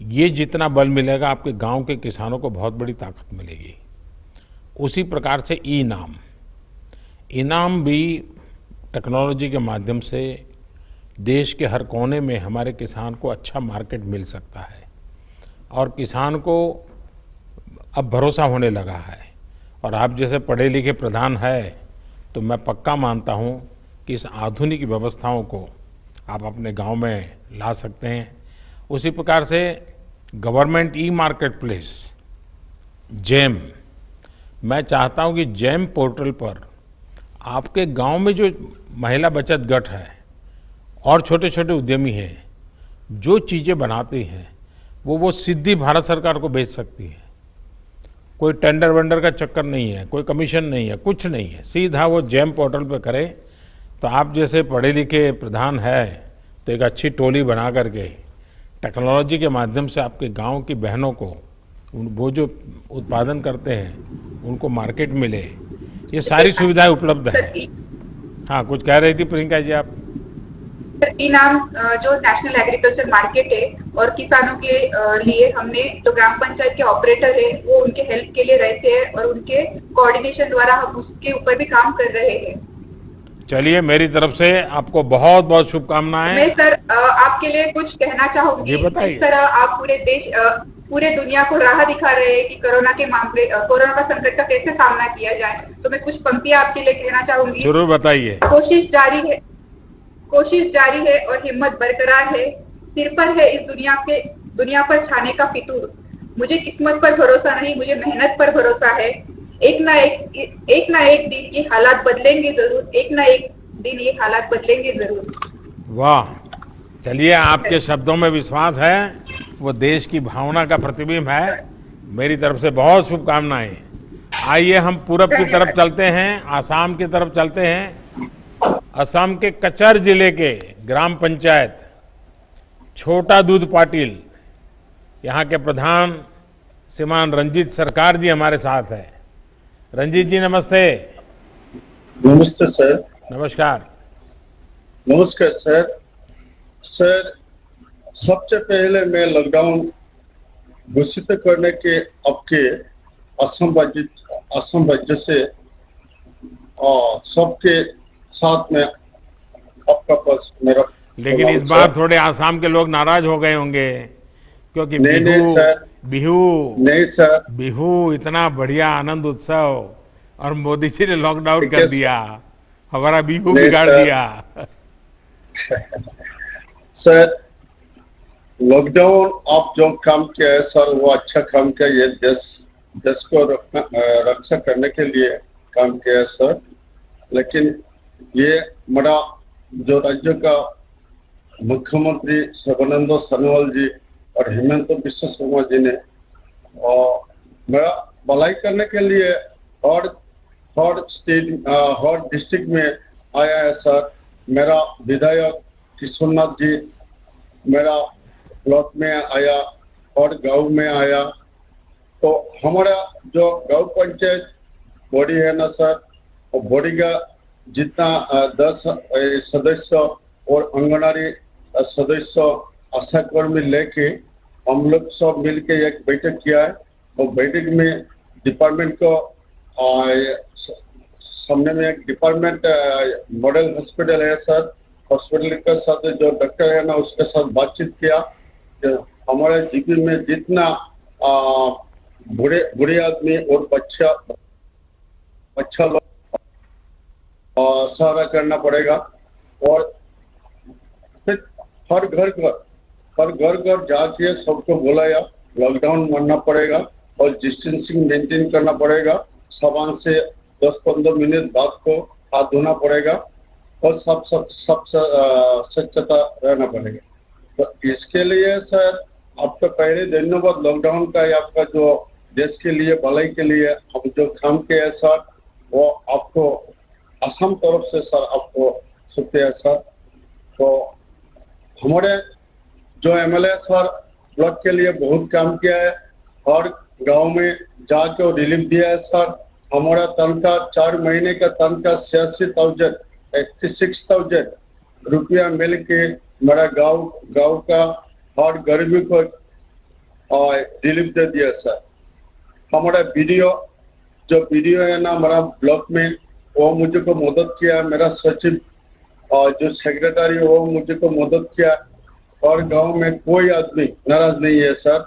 ये जितना बल मिलेगा आपके गांव के किसानों को बहुत बड़ी ताकत मिलेगी। उसी प्रकार से इनाम भी टेक्नोलॉजी के माध्यम से देश के हर कोने में हमारे किसान को अच्छा मार्केट मिल सकता है और किसान को अब भरोसा होने लगा है। और आप जैसे पढ़े लिखे प्रधान है तो मैं पक्का मानता हूं कि इस आधुनिक व्यवस्थाओं को आप अपने गांव में ला सकते हैं। उसी प्रकार से government e market place jam, मैं चाहता हूं कि जैम पोर्टल पर आपके गांव में जो महिला बचत गट है और छोटे छोटे उद्यमी हैं, जो चीजें बनाते हैं वो सीधी भारत सरकार को बेच सकती है। कोई टेंडर वेंडर का चक्कर नहीं है, कोई कमीशन नहीं है, कुछ नहीं है, सीधा वो जैम पोर्टल पे करे। तो आप जैसे पढ़े लिखे प्रधान है तो एक अच्छी टोली बना करके टेक्नोलॉजी के माध्यम से आपके गांव की बहनों को वो जो उत्पादन करते हैं उनको मार्केट मिले, ये सारी सुविधाएं उपलब्ध है। हाँ, कुछ कह रही थी प्रियंका जी आप? इनाम जो नेशनल एग्रीकल्चर मार्केट है और किसानों के लिए हमने जो ग्राम पंचायत के ऑपरेटर है वो उनके हेल्प के लिए रहते हैं और उनके कोऑर्डिनेशन द्वारा हम उसके ऊपर भी काम कर रहे हैं। चलिए, मेरी तरफ से आपको बहुत बहुत शुभकामनाएं। मैं सर आपके लिए कुछ कहना चाहूंगी। इस तरह आप पूरे दुनिया को राह दिखा रहे हैं कि कोरोना का संकट का कैसे सामना किया जाए, तो मैं कुछ पंक्तियां आपके लिए कहना चाहूंगी। जरूर बताइए। कोशिश जारी है और हिम्मत बरकरार है, सिर पर है इस दुनिया पर छाने का फितूर। मुझे किस्मत पर भरोसा नहीं, मुझे मेहनत पर भरोसा है। एक ना एक दिन ये हालात बदलेंगे जरूर, एक ना एक दिन ये हालात बदलेंगे जरूर। वाह, चलिए, आपके शब्दों में विश्वास है, वो देश की भावना का प्रतिबिंब है। मेरी तरफ से बहुत शुभकामनाएं। आइए हम पूरब की तरफ चलते हैं, आसाम की तरफ चलते हैं। असम के कचर जिले के ग्राम पंचायत छोटा दूध पाटिल, यहाँ के प्रधान श्रीमान रंजीत सरकार जी हमारे साथ हैं। रंजीत जी नमस्ते। नमस्ते सर। नमस्कार। नमस्कार सर। सर, सबसे पहले मैं लॉकडाउन घोषित करने के आपके असम राज्य से सबके साथ में आपका पास मेरा, लेकिन इस बार थोड़े आसाम के लोग नाराज हो गए होंगे क्योंकि बिहू इतना बढ़िया आनंद उत्सव और मोदी जी ने लॉकडाउन कर दिया, हमारा बिहू बिगाड़ दिया। सर, लॉकडाउन आप जो काम किया है सर वो अच्छा काम किया, ये देश को रक्षा करने के लिए काम किया है सर। लेकिन ये मेरा जो राज्य का मुख्यमंत्री सर्बानंद सोनोवाल जी और हेमंत बिश्व शर्मा जी ने मेरा भलाई करने के लिए हर डिस्ट्रिक्ट में आया है सर। मेरा विधायक किशोरनाथ जी मेरा ब्लॉक में आया और गांव में आया, तो हमारा जो गांव पंचायत बॉडी है ना सर, और बॉडी का जितना 10 सदस्य और आंगनबाड़ी सदस्य आशाकर्मी लेके हम लोग सब मिलके एक बैठक किया है और बैठक में डिपार्टमेंट को सामने में एक डिपार्टमेंट मॉडल हॉस्पिटल है सर, हॉस्पिटल के साथ जो डॉक्टर है ना उसके साथ बातचीत किया। हमारे जीपी में जितना बूढ़े आदमी और बच्चा लोग सहारा करना पड़ेगा और फिर हर घर जाके सबको बुलाया, लॉकडाउन मानना पड़ेगा और डिस्टेंसिंग मेंटेन करना पड़ेगा। साबुन से 10-15 मिनट बाद को हाथ धोना पड़ेगा और सब स्वच्छता रहना पड़ेगा। तो इसके लिए सर आपका पहले धन्यवाद। लॉकडाउन का आपका जो देश के लिए भलाई के लिए हम जो काम किया है सर, वो आपको असम तरफ से सर आपको शुक्रिया सर। तो हमारे जो एमएलए सर ब्लॉक के लिए बहुत काम किया है और गांव में जाके रिलीफ दिया है सर। हमारा तनख्वाह 4 महीने का तनख्वाह 86,000 रुपया मिल के मेरा गांव का हर गरीबी को रिलीफ दे दिया सर। हमारा वीडियो है ना हमारा ब्लॉक में, वो मुझे को मदद किया। मेरा सचिव और जो सेक्रेटरी वो मुझे को मदद किया और गांव में कोई आदमी नाराज नहीं है सर।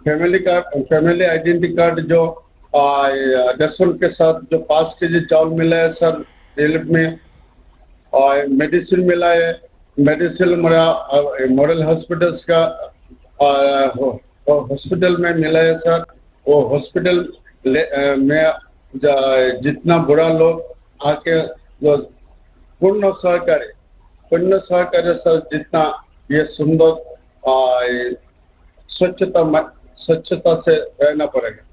फैमिली आइडेंटिटी कार्ड जो रेशन के साथ जो 5 केजी चावल मिला है सर रिलीफ में, और मेडिसिन मिला है। मेडिसिन मेरा मॉडल हॉस्पिटल्स का हॉस्पिटल में मिला है सर। वो हॉस्पिटल में जितना बुरा लोग आके जो पूर्ण सहकार्य सर, जितना ये सुंदर स्वच्छता से रहना पड़ेगा।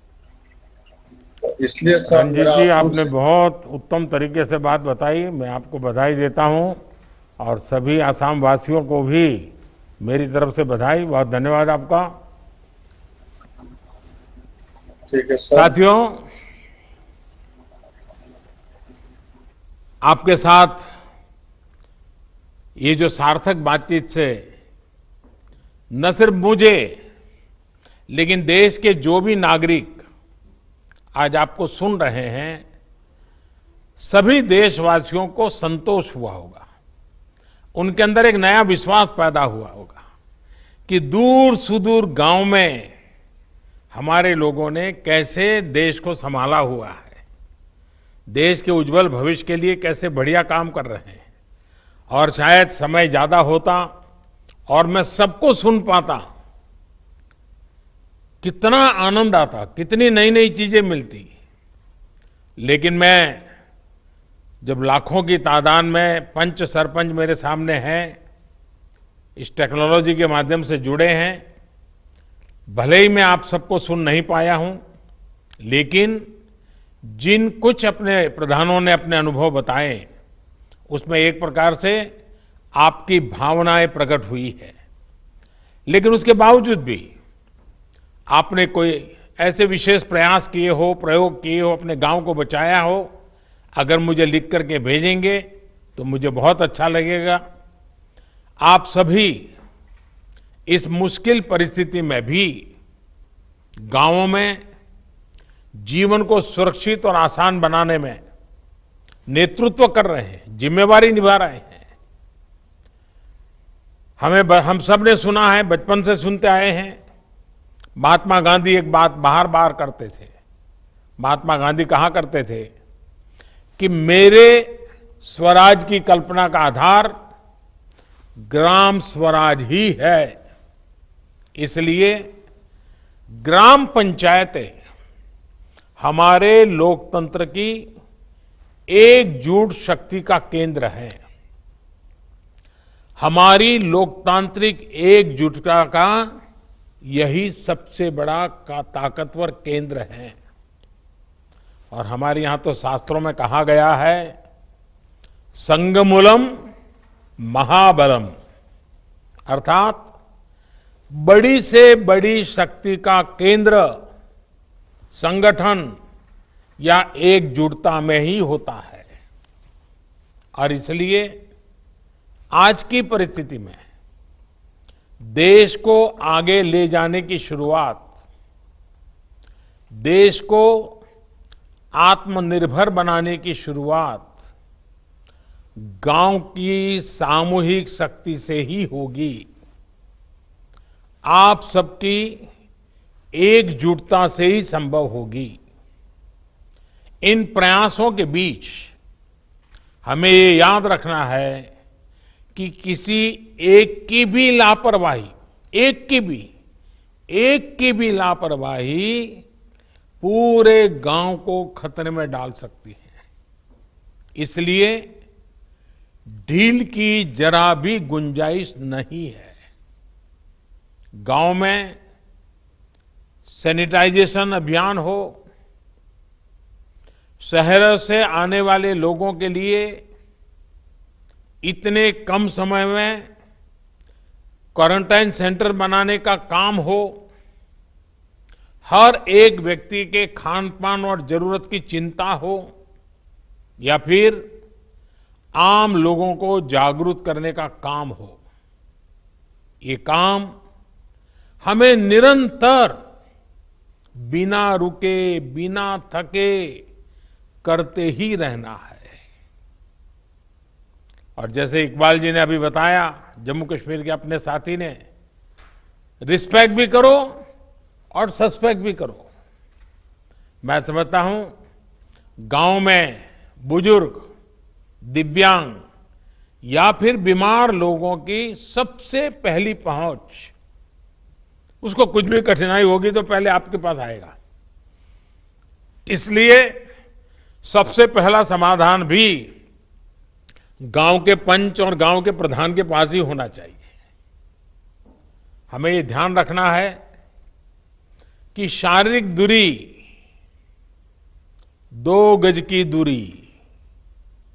तो इसलिए सर रंजीत जी, आपने बहुत उत्तम तरीके से बात बताई। मैं आपको बधाई देता हूं और सभी आसाम वासियों को भी मेरी तरफ से बधाई। बहुत धन्यवाद आपका। ठीक है सर। साथियों, आपके साथ ये जो सार्थक बातचीत से न सिर्फ मुझे लेकिन देश के जो भी नागरिक आज आपको सुन रहे हैं, सभी देशवासियों को संतोष हुआ होगा। उनके अंदर एक नया विश्वास पैदा हुआ होगा कि दूर सुदूर गांव में हमारे लोगों ने कैसे देश को संभाला हुआ है, देश के उज्जवल भविष्य के लिए कैसे बढ़िया काम कर रहे हैं। और शायद समय ज्यादा होता और मैं सबको सुन पाता, कितना आनंद आता, कितनी नई नई चीजें मिलती। लेकिन मैं जब लाखों की तादाद में पंच सरपंच मेरे सामने हैं, इस टेक्नोलॉजी के माध्यम से जुड़े हैं, भले ही मैं आप सबको सुन नहीं पाया हूं, लेकिन जिन कुछ अपने प्रधानों ने अपने अनुभव बताए, उसमें एक प्रकार से आपकी भावनाएं प्रकट हुई है। लेकिन उसके बावजूद भी आपने कोई ऐसे विशेष प्रयास किए हो, प्रयोग किए हो, अपने गांव को बचाया हो, अगर मुझे लिख करके भेजेंगे तो मुझे बहुत अच्छा लगेगा। आप सभी इस मुश्किल परिस्थिति में भी गांवों में जीवन को सुरक्षित और आसान बनाने में नेतृत्व कर रहे हैं, जिम्मेवारी निभा रहे हैं। हम सब ने सुना है, बचपन से सुनते आए हैं, महात्मा गांधी एक बात बार बार करते थे। महात्मा गांधी कहा करते थे कि मेरे स्वराज की कल्पना का आधार ग्राम स्वराज ही है। इसलिए ग्राम पंचायतें हमारे लोकतंत्र की एकजुट शक्ति का केंद्र है। हमारी लोकतांत्रिक एकजुटता का यही सबसे बड़ा ताकतवर केंद्र है। और हमारे यहां तो शास्त्रों में कहा गया है, संगमूलम महाबलम, अर्थात बड़ी से बड़ी शक्ति का केंद्र संगठन या एकजुटता में ही होता है। और इसलिए आज की परिस्थिति में देश को आगे ले जाने की शुरुआत, देश को आत्मनिर्भर बनाने की शुरुआत गांव की सामूहिक शक्ति से ही होगी। आप सबकी एकजुटता से ही संभव होगी। इन प्रयासों के बीच हमें ये याद रखना है कि किसी एक की भी लापरवाही, एक की भी लापरवाही पूरे गांव को खतरे में डाल सकती है। इसलिए ढील की जरा भी गुंजाइश नहीं है। गांव में सैनिटाइजेशन अभियान हो, शहरों से आने वाले लोगों के लिए इतने कम समय में क्वारंटाइन सेंटर बनाने का काम हो, हर एक व्यक्ति के खान पान और जरूरत की चिंता हो, या फिर आम लोगों को जागरूक करने का काम हो, ये काम हमें निरंतर बिना रुके, बिना थके करते ही रहना है। और जैसे इकबाल जी ने अभी बताया, जम्मू कश्मीर के अपने साथी ने, रिस्पेक्ट भी करो और सस्पेक्ट भी करो। मैं समझता हूं गांव में बुजुर्ग, दिव्यांग या फिर बीमार लोगों की सबसे पहली पहुंच, उसको कुछ भी कठिनाई होगी तो पहले आपके पास आएगा। इसलिए सबसे पहला समाधान भी गांव के पंच और गांव के प्रधान के पास ही होना चाहिए। हमें ये ध्यान रखना है कि शारीरिक दूरी, 2 गज की दूरी,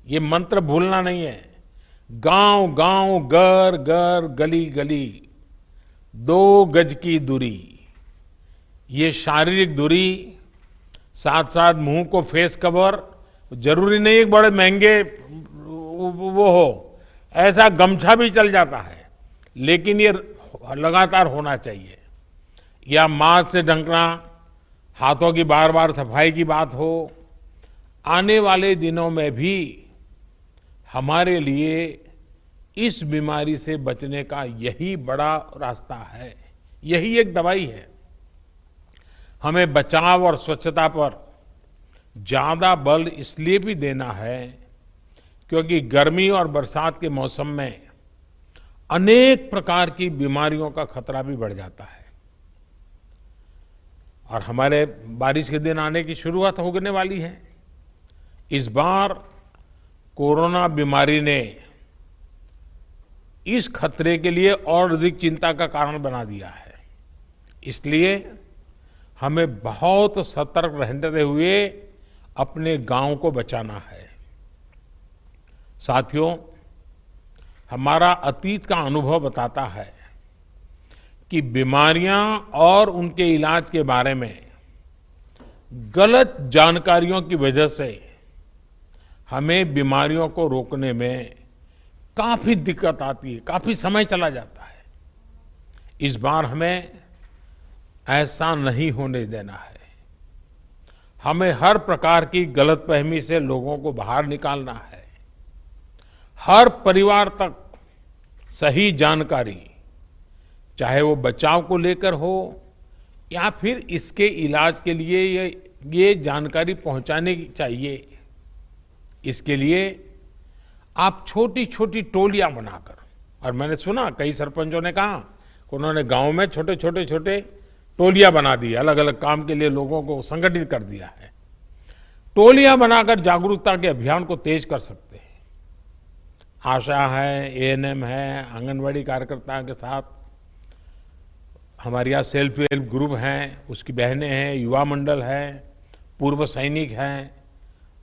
ये मंत्र भूलना नहीं है। गांव गांव, घर घर, गली गली, 2 गज की दूरी, ये शारीरिक दूरी, साथ साथ मुंह को फेस कवर, जरूरी नहीं है बड़े महंगे वो हो, ऐसा गमछा भी चल जाता है, लेकिन ये लगातार होना चाहिए। या मास्क से ढकना, हाथों की बार बार सफाई की बात हो। आने वाले दिनों में भी हमारे लिए इस बीमारी से बचने का यही बड़ा रास्ता है, यही एक दवाई है। हमें बचाव और स्वच्छता पर ज्यादा बल इसलिए भी देना है क्योंकि गर्मी और बरसात के मौसम में अनेक प्रकार की बीमारियों का खतरा भी बढ़ जाता है। और हमारे बारिश के दिन आने की शुरुआत होने वाली है। इस बार कोरोना बीमारी ने इस खतरे के लिए और अधिक चिंता का कारण बना दिया है। इसलिए हमें बहुत सतर्क रहते हुए अपने गांव को बचाना है। साथियों, हमारा अतीत का अनुभव बताता है कि बीमारियां और उनके इलाज के बारे में गलत जानकारियों की वजह से हमें बीमारियों को रोकने में काफी दिक्कत आती है, काफी समय चला जाता है। इस बार हमें ऐसा नहीं होने देना है। हमें हर प्रकार की गलतफहमी से लोगों को बाहर निकालना है। हर परिवार तक सही जानकारी, चाहे वो बचाव को लेकर हो या फिर इसके इलाज के लिए ये जानकारी पहुंचाने की चाहिए। इसके लिए आप छोटी छोटी टोलियां बनाकर, और मैंने सुना कई सरपंचों ने कहा कि उन्होंने गांव में छोटे टोलियां बना दी, अलग अलग काम के लिए लोगों को संगठित कर दिया है। टोलियां बनाकर जागरूकता के अभियान को तेज कर सकते हैं। आशा है, एएनएम है, आंगनवाड़ी कार्यकर्ताओं के साथ हमारे यहाँ सेल्फ हेल्प ग्रुप हैं, उसकी बहनें हैं, युवा मंडल है, पूर्व सैनिक हैं,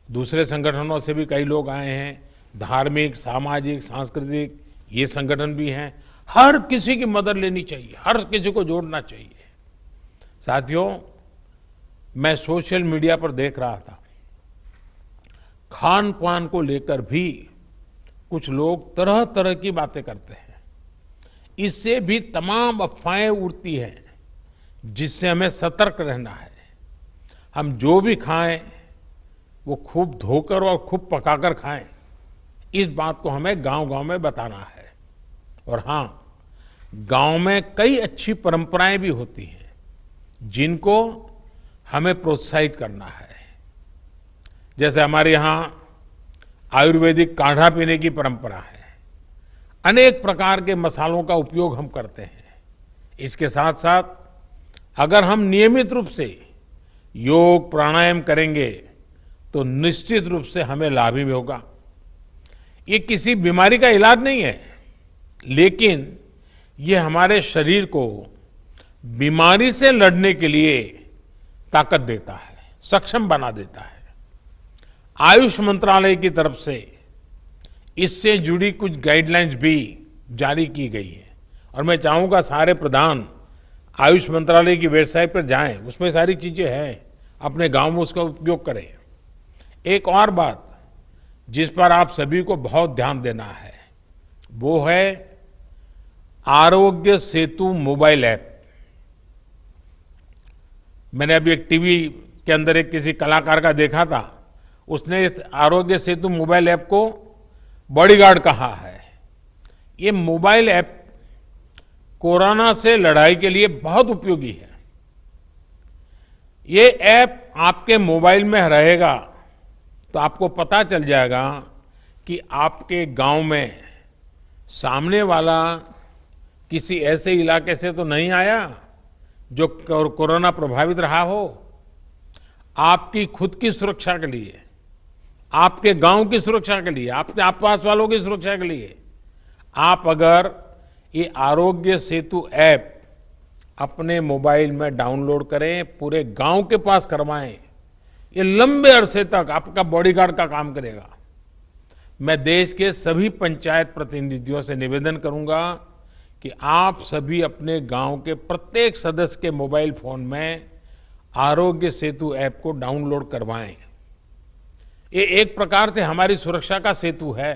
दूसरे संगठनों से भी कई लोग आए हैं, धार्मिक, सामाजिक, सांस्कृतिक ये संगठन भी हैं। हर किसी की मदद लेनी चाहिए, हर किसी को जोड़ना चाहिए। साथियों, मैं सोशल मीडिया पर देख रहा था, खान पान को लेकर भी कुछ लोग तरह तरह की बातें करते हैं। इससे भी तमाम अफवाहें उड़ती हैं, जिससे हमें सतर्क रहना है। हम जो भी खाएं वो खूब धोकर और खूब पकाकर खाएं, इस बात को हमें गांव-गांव में बताना है। और हां, गांव में कई अच्छी परंपराएं भी होती हैं, जिनको हमें प्रोत्साहित करना है। जैसे हमारे यहां आयुर्वेदिक काढ़ा पीने की परंपरा है, अनेक प्रकार के मसालों का उपयोग हम करते हैं। इसके साथ साथ अगर हम नियमित रूप से योग प्राणायाम करेंगे तो निश्चित रूप से हमें लाभ ही होगा। ये किसी बीमारी का इलाज नहीं है, लेकिन ये हमारे शरीर को बीमारी से लड़ने के लिए ताकत देता है, सक्षम बना देता है। आयुष मंत्रालय की तरफ से इससे जुड़ी कुछ गाइडलाइंस भी जारी की गई है और मैं चाहूंगा सारे प्रधान आयुष मंत्रालय की वेबसाइट पर जाएं, उसमें सारी चीजें हैं, अपने गांव में उसका उपयोग करें। एक और बात जिस पर आप सभी को बहुत ध्यान देना है वो है आरोग्य सेतु मोबाइल ऐप। मैंने अभी एक टीवी के अंदर एक किसी कलाकार का देखा था, उसने इस आरोग्य सेतु मोबाइल ऐप को बॉडीगार्ड कहा है। ये मोबाइल ऐप कोरोना से लड़ाई के लिए बहुत उपयोगी है। ये ऐप आपके मोबाइल में रहेगा तो आपको पता चल जाएगा कि आपके गांव में सामने वाला किसी ऐसे इलाके से तो नहीं आया जो कोरोना प्रभावित रहा हो। आपकी खुद की सुरक्षा के लिए, आपके गांव की सुरक्षा के लिए, आपके आसपास वालों की सुरक्षा के लिए आप अगर ये आरोग्य सेतु ऐप अपने मोबाइल में डाउनलोड करें, पूरे गांव के पास करवाएं, ये लंबे अरसे तक आपका बॉडीगार्ड का काम करेगा। मैं देश के सभी पंचायत प्रतिनिधियों से निवेदन करूंगा कि आप सभी अपने गांव के प्रत्येक सदस्य के मोबाइल फोन में आरोग्य सेतु ऐप को डाउनलोड करवाएं। ये एक प्रकार से हमारी सुरक्षा का सेतु है।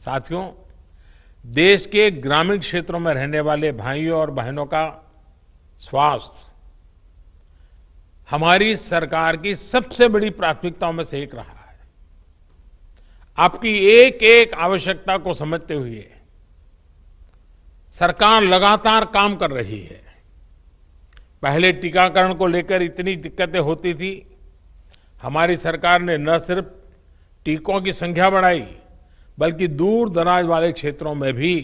साथियों, देश के ग्रामीण क्षेत्रों में रहने वाले भाइयों और बहनों का स्वास्थ्य हमारी सरकार की सबसे बड़ी प्राथमिकताओं में से एक रहा है। आपकी एक एक आवश्यकता को समझते हुए सरकार लगातार काम कर रही है। पहले टीकाकरण को लेकर इतनी दिक्कतें होती थी, हमारी सरकार ने न सिर्फ टीकों की संख्या बढ़ाई बल्कि दूर दराज वाले क्षेत्रों में भी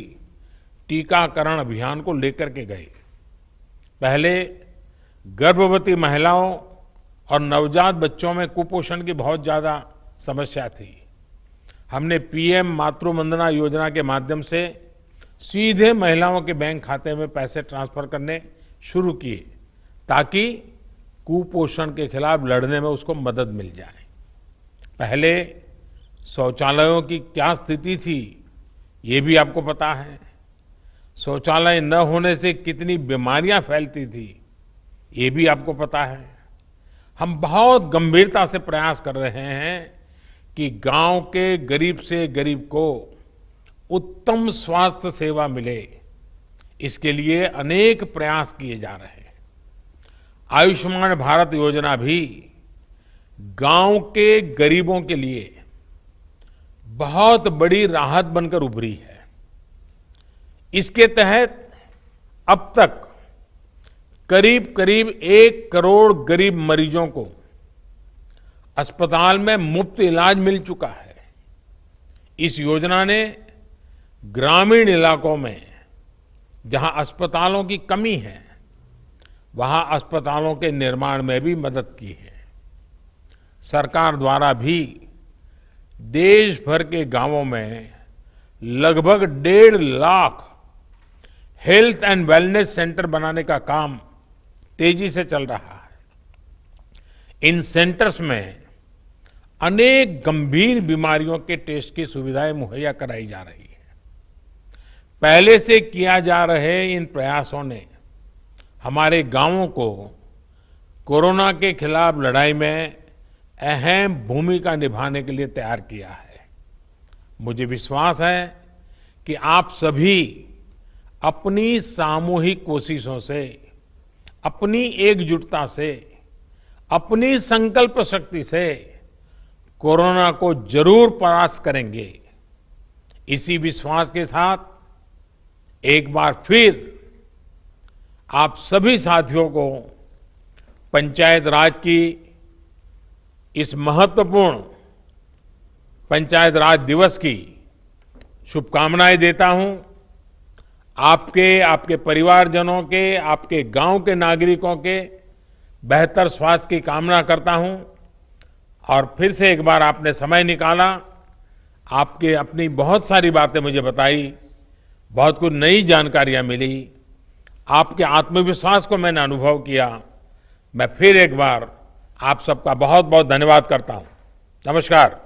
टीकाकरण अभियान को लेकर के गए। पहले गर्भवती महिलाओं और नवजात बच्चों में कुपोषण की बहुत ज्यादा समस्या थी। हमने पीएम मातृ वंदना योजना के माध्यम से सीधे महिलाओं के बैंक खाते में पैसे ट्रांसफर करने शुरू किए ताकि कुपोषण के खिलाफ लड़ने में उसको मदद मिल जाए। पहले शौचालयों की क्या स्थिति थी ये भी आपको पता है। शौचालय न होने से कितनी बीमारियां फैलती थी ये भी आपको पता है। हम बहुत गंभीरता से प्रयास कर रहे हैं कि गांव के गरीब से गरीब को उत्तम स्वास्थ्य सेवा मिले। इसके लिए अनेक प्रयास किए जा रहे हैं। आयुष्मान भारत योजना भी गांव के गरीबों के लिए बहुत बड़ी राहत बनकर उभरी है। इसके तहत अब तक करीब करीब 1 करोड़ गरीब मरीजों को अस्पताल में मुफ्त इलाज मिल चुका है। इस योजना ने ग्रामीण इलाकों में जहां अस्पतालों की कमी है वहां अस्पतालों के निर्माण में भी मदद की है। सरकार द्वारा भी देश भर के गांवों में लगभग 1.5 lakh health and wellness centre बनाने का काम तेजी से चल रहा है। इन सेंटर्स में अनेक गंभीर बीमारियों के टेस्ट की सुविधाएं मुहैया कराई जा रही है। पहले से किया जा रहे इन प्रयासों ने हमारे गांवों को कोरोना के खिलाफ लड़ाई में अहम भूमिका निभाने के लिए तैयार किया है। मुझे विश्वास है कि आप सभी अपनी सामूहिक कोशिशों से, अपनी एकजुटता से, अपनी संकल्प शक्ति से कोरोना को जरूर परास्त करेंगे। इसी विश्वास के साथ एक बार फिर आप सभी साथियों को पंचायत राज की इस महत्वपूर्ण पंचायत राज दिवस की शुभकामनाएं देता हूं। आपके परिवारजनों के, आपके गांव के नागरिकों के बेहतर स्वास्थ्य की कामना करता हूं। और फिर से एक बार आपने समय निकाला, आपके अपनी बहुत सारी बातें मुझे बताई, बहुत कुछ नई जानकारियां मिली, आपके आत्मविश्वास को मैंने अनुभव किया। मैं फिर एक बार आप सबका बहुत बहुत धन्यवाद करता हूं। नमस्कार।